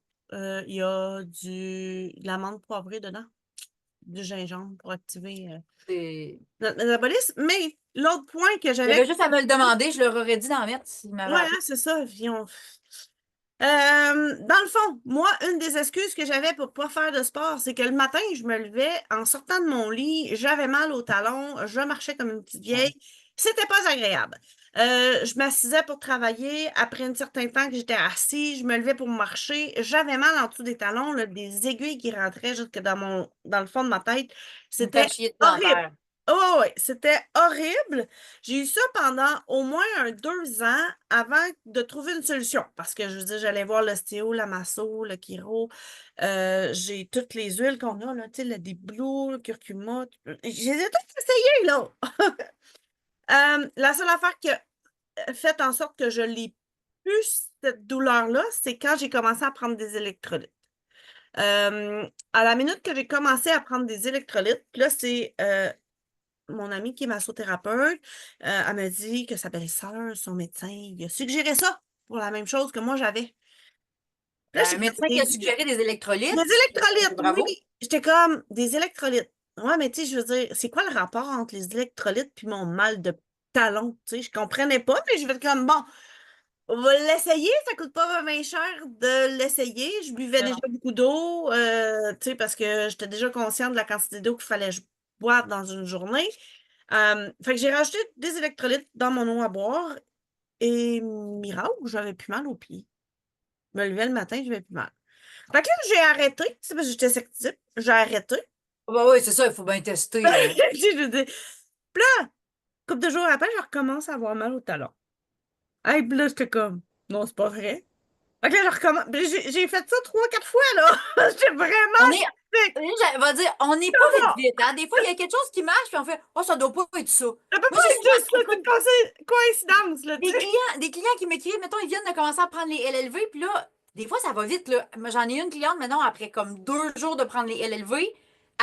Il y a de l'amande poivrée dedans, du gingembre pour activer C'est- notre métabolisme. Mais l'autre point que Il y j'avais. avait juste à me le demander, je leur aurais dit d'en mettre s'ils Ouais, m'avaient appelé. hein, c'est ça. Dans le fond, moi, une des excuses que j'avais pour pas faire de sport, c'est que le matin, je me levais, en sortant de mon lit, j'avais mal au talon, je marchais comme une petite Ouais. vieille. C'était pas agréable. Je m'assisais pour travailler. Après un certain temps que j'étais assis, je me levais pour marcher. J'avais mal en dessous des talons, là, des aiguilles qui rentraient jusque dans le fond de ma tête. Une C'était tâchier de horrible. dentaire. Oh, ouais, c'était horrible. J'ai eu ça pendant au moins 2 ans avant de trouver une solution. Parce que je veux dire, j'allais voir l'ostéo, la masso, le chiro. J'ai toutes les huiles qu'on a, là, tu sais, le des Blue, le curcuma. Je les ai toutes essayées, là. La seule affaire qui a fait en sorte que je n'ai plus cette douleur-là, c'est quand j'ai commencé à prendre des électrolytes. À la minute que j'ai commencé à prendre des électrolytes, puis là, c'est mon amie qui est massothérapeute, elle m'a dit que sa belle-sœur, son médecin, il a suggéré ça pour la même chose que moi j'avais. Puis là, Un j'ai comme médecin qui a suggéré des des électrolytes. électrolytes, oui. Bravo. J'étais comme des électrolytes. Ouais, mais tu sais, je veux dire, c'est quoi le rapport entre les électrolytes puis mon mal de talon? Tu sais, je comprenais pas, mais je vais comme bon, on va l'essayer, ça coûte pas vraiment cher de l'essayer. Je buvais Non, déjà non. beaucoup d'eau, tu sais, parce que j'étais déjà consciente de la quantité d'eau qu'il fallait boire dans une journée. Fait que j'ai rajouté des électrolytes dans mon eau à boire et miracle, j'avais plus mal aux pieds. Je me levais le matin, j'avais plus mal. Fait que là, j'ai arrêté. C'est parce que j'étais sceptique. J'ai arrêté. Ah bah oui, c'est ça, il faut bien tester, hein. Je veux dire, puis là, couple de jours après, je recommence à avoir mal au talon. Hey, puis là, j'étais comme, non, c'est pas vrai. Fait que là, je recommence. Puis j'ai fait ça 3, 4 fois, là. J'étais On vraiment est, Fait que, Je vais dire, on n'est pas vite comment? vite, hein. Des fois, il y a quelque chose qui marche, puis on fait, oh, ça doit pas être ça. Ça peut Moi, pas j'ai être souvent, juste ça, c'est écoute, une coïncidence, là, tu sais. des clients qui m'écrivent, mettons, ils viennent de commencer à prendre les LLV, puis là, des fois, ça va vite, là. Moi, j'en ai une cliente, maintenant, après comme 2 jours de prendre les LLV,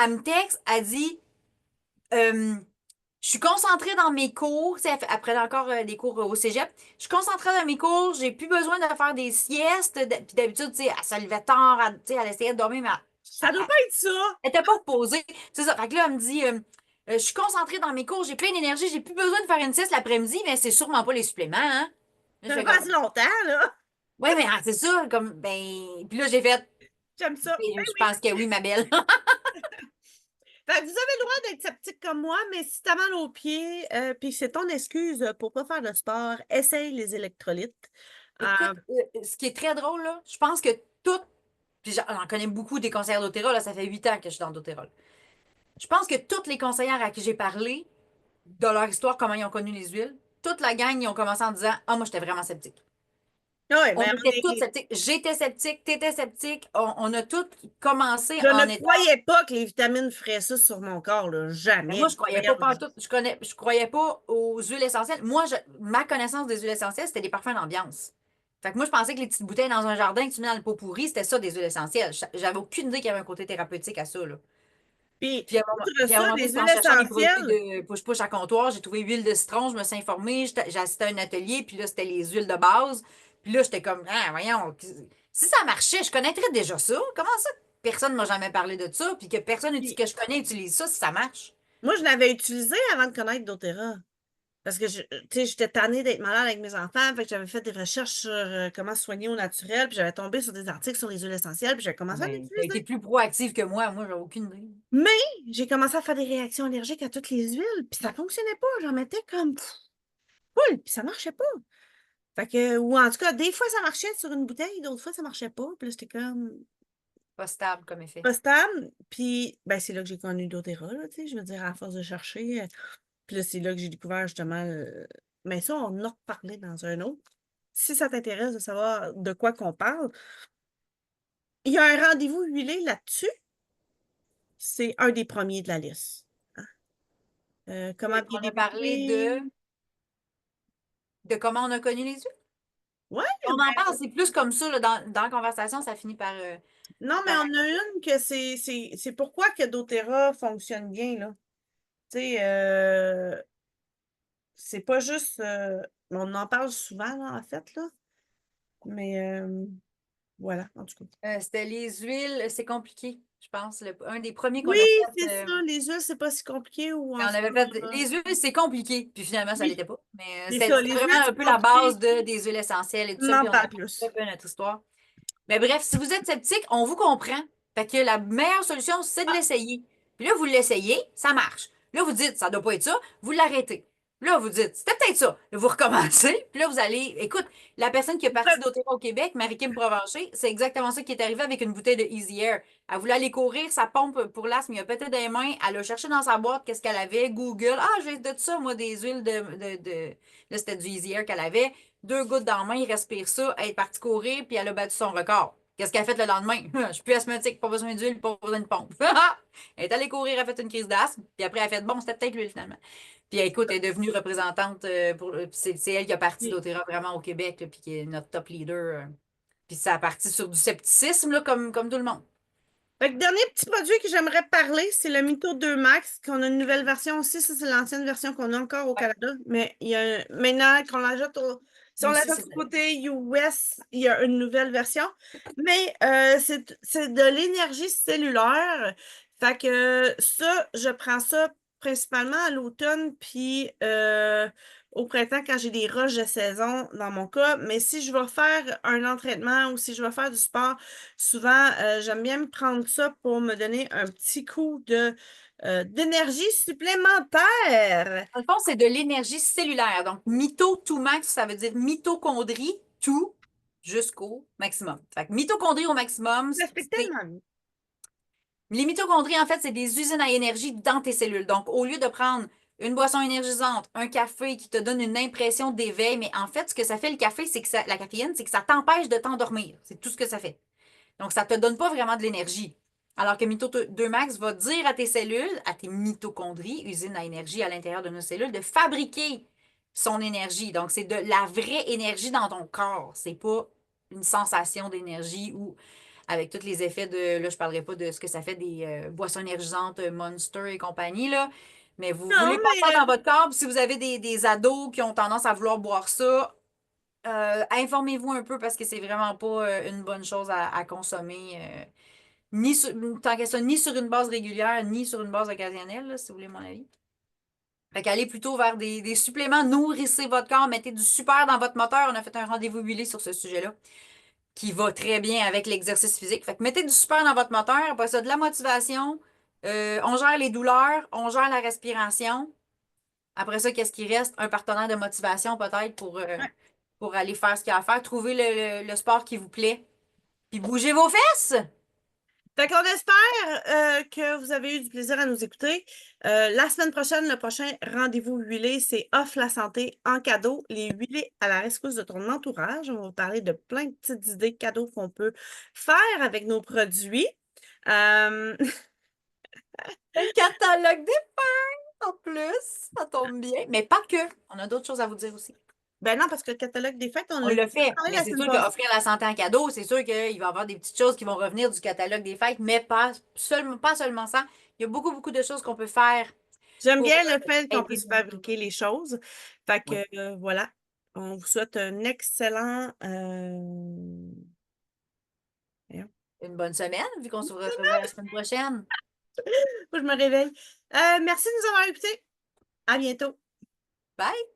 elle me texte, elle dit, euh, je suis concentrée dans mes cours, tu sais, après encore des cours au cégep. Je suis concentrée dans mes cours, j'ai plus besoin de faire des siestes. Puis d'habitude, tu sais, elle se levait tard, tu sais, elle essayait de dormir, mais Ça doit pas être ça. elle était pas reposée. C'est ça. Fait que là, elle me dit, je suis concentrée dans mes cours, j'ai plein d'énergie, j'ai plus besoin de faire une sieste l'après-midi, mais c'est sûrement pas les suppléments, hein. Là, je Ça fait fais pas comme, assez longtemps, là. ouais, mais c'est ça, comme, ben, puis là, j'ai fait, J'aime ça. Ben je oui. pense que oui, ma belle. Fait que vous avez le droit d'être sceptique comme moi, mais si t'as mal aux pieds, puis c'est ton excuse pour pas faire de sport, essaye les électrolytes. Écoute, ce qui est très drôle, là, je pense que tout, puis j'en connais beaucoup des conseillères d'Otera, là, ça fait 8 ans que je suis dans d'Otera. Je pense que toutes les conseillères à qui j'ai parlé de leur histoire, comment ils ont connu les huiles, toute la gang, ils ont commencé en disant, ah, moi, j'étais vraiment sceptique. Oui, On mais était toutes sceptiques. J'étais sceptique, t'étais sceptique. On a toutes commencé je ne en étant. croyais pas que les vitamines feraient ça sur mon corps, là. Mais moi, Jamais. je croyais pas Voyons. partout. Je croyais pas aux huiles essentielles. Moi, ma connaissance des huiles essentielles, c'était des parfums d'ambiance. Fait que moi, je pensais que les petites bouteilles dans un jardin que tu mets dans le pot pourri, c'était ça, des huiles essentielles. J'avais aucune idée qu'il y avait un côté thérapeutique à ça, là. Puis, outre Puis à un ça, moment donné, les c'est en huiles cherchant mes produits essentielles, de push-push à comptoir, j'ai trouvé huile de citron, je me suis informée, j'ai assisté à un atelier, puis là, c'était les huiles de base. Puis là, j'étais comme, ah, voyons, si ça marchait, je connaîtrais déjà ça. Comment ça? Personne ne m'a jamais parlé de ça, puis que personne puis que je connais utilise ça, si ça marche. moi, je l'avais utilisé avant de connaître doTERRA. Parce que, tu sais, j'étais tannée d'être malade avec mes enfants, fait que j'avais fait des recherches sur comment se soigner au naturel, puis j'avais tombé sur des articles sur les huiles essentielles, puis j'ai Ah commencé à ben, t'as l'utiliser. été plus proactive que moi. Moi, j'ai aucune idée. Mais j'ai commencé à faire des réactions allergiques à toutes les huiles, puis ça fonctionnait pas. J'en mettais comme poule, puis ça marchait pas. Fait que, ou en tout cas, des fois ça marchait sur une bouteille, d'autres fois ça marchait pas. Puis là, j'étais comme Pas stable comme effet. pas stable. Puis, ben, c'est là que j'ai connu doTERRA, là, tu sais, je veux dire, à force de chercher. Puis là, c'est là que j'ai découvert justement. Mais ça, on en a reparlé dans un autre. Si ça t'intéresse de savoir de quoi qu'on parle, il y a un rendez-vous huilé là-dessus. C'est un des premiers de la liste. Hein. Comment bien On a parlé débuter? de comment on a connu les huiles. Ouais, On en ben, parle, c'est plus comme ça, là, dans la conversation, ça finit non, mais par on a une que c'est pourquoi que doTERRA fonctionne bien, là. Tu sais, c'est pas juste. On en parle souvent, là, en fait, là. Mais voilà, en tout cas. C'était les huiles, c'est compliqué, je pense. Un des premiers qu'on Oui, a c'est fait. ça. Les huiles, c'est pas si compliqué ou On en avait fait les huiles, c'est compliqué. Puis finalement, ça l'était Oui, pas. Mais c'est ça. c'était Les huiles, vraiment un c'est peu la compliqué. base des huiles essentielles et tout On ça. en Puis on a parle fait un plus. peu notre histoire. Mais bref, si vous êtes sceptique, on vous comprend. Fait que la meilleure solution, c'est de l'essayer. Puis là, vous l'essayez, ça marche. Là, vous dites, ça doit pas être ça, vous l'arrêtez. Là, vous dites, c'était peut-être ça. Là, vous recommencez. Puis là, vous allez. Écoute, la personne qui est partie d'Otero au Québec, Marie-Kim Provencher, c'est exactement ça qui est arrivé avec une bouteille de Easy Air. Elle voulait aller courir, sa pompe pour l'asthme, il a pété des mains. Elle a cherché dans sa boîte qu'est-ce qu'elle avait. Google. Ah, j'ai de ça, moi, des huiles Là, c'était du Easy Air qu'elle avait. 2 gouttes dans la main, il respire ça. Elle est partie courir, puis elle a battu son record. Qu'est-ce qu'elle a fait le lendemain? Je suis plus asthmatique, pas besoin d'huile, pas besoin de pompe. Elle est allée courir, elle a fait une crise d'asthme, puis après, elle a fait bon, c'était peut-être l'huile finalement. Puis écoute, elle est devenue représentante c'est elle qui a parti Oui. d'Otera vraiment au Québec, là, puis qui est notre top leader. Puis ça a parti sur du scepticisme, là, comme tout le monde. Fait que dernier petit produit que j'aimerais parler, c'est le Mito 2 Max, qu'on a une nouvelle version aussi. Ça, c'est l'ancienne version qu'on a encore au Ouais, Canada. Mais il y a maintenant qu'on l'ajoute si on nous aussi, l'ajoute c'est du ça. côté US, il y a une nouvelle version. Mais c'est de l'énergie cellulaire. Fait que ça, je prends ça principalement à l'automne, puis au printemps quand j'ai des rushs de saison dans mon cas. Mais si je vais faire un entraînement ou si je vais faire du sport, souvent, j'aime bien me prendre ça pour me donner un petit coup d'énergie supplémentaire. Dans le fond, c'est de l'énergie cellulaire. Donc, max, ça veut dire mitochondrie, tout jusqu'au maximum. Fait que mitochondrie au maximum, Ça fait c'est tellement bien. les mitochondries, en fait, c'est des usines à énergie dans tes cellules. Donc, au lieu de prendre une boisson énergisante, un café qui te donne une impression d'éveil, mais en fait, ce que ça fait le café, c'est que la caféine, c'est que ça t'empêche de t'endormir. C'est tout ce que ça fait. Donc, ça ne te donne pas vraiment de l'énergie. Alors que Mito 2 Max va dire à tes cellules, à tes mitochondries, usines à énergie à l'intérieur de nos cellules, de fabriquer son énergie. Donc, c'est de la vraie énergie dans ton corps. C'est pas une sensation d'énergie ou avec tous les effets de, là, je parlerai pas de ce que ça fait des boissons énergisantes, Monster et compagnie, là. Mais vous Non, voulez pas ça mais dans votre corps. Puis si vous avez des ados qui ont tendance à vouloir boire ça, informez-vous un peu parce que c'est vraiment pas une bonne chose à consommer. Ni sur, tant que ça, ni sur une base régulière, ni sur une base occasionnelle, là, si vous voulez mon avis. Fait qu'allez plutôt vers des suppléments, nourrissez votre corps, mettez du super dans votre moteur. On a fait un rendez-vous huilé sur ce sujet-là, qui va très bien avec l'exercice physique. Fait que mettez du super dans votre moteur, après ça, de la motivation, on gère les douleurs, on gère la respiration. Après ça, qu'est-ce qui reste? Un partenaire de motivation peut-être pour aller faire ce qu'il y a à faire. Trouvez le sport qui vous plaît. Puis bougez vos fesses! fait qu'on espère que vous avez eu du plaisir à nous écouter. La semaine prochaine, le prochain rendez-vous huilé, c'est Offre la santé en cadeau. Les huilés à la rescousse de ton entourage. On va vous parler de plein de petites idées cadeaux qu'on peut faire avec nos produits. Euh, Un catalogue d'épargne en plus. Ça tombe bien. Mais pas que. On a d'autres choses à vous dire aussi. ben non, parce que le catalogue des fêtes, on On l'a le fait, parlé mais la c'est semaine sûr passée. qu'offrir la santé en cadeau, c'est sûr qu'il va y avoir des petites choses qui vont revenir du catalogue des fêtes, mais pas seulement ça. Il y a beaucoup, beaucoup de choses qu'on peut faire J'aime pour bien le fait qu'on aider puisse nos... fabriquer les choses. Fait Oui. que voilà. On vous souhaite un excellent voyons. Une bonne semaine, vu qu'on se retrouvera la semaine prochaine. Faut que je me réveille. Merci de nous avoir écoutés. À bientôt. Bye!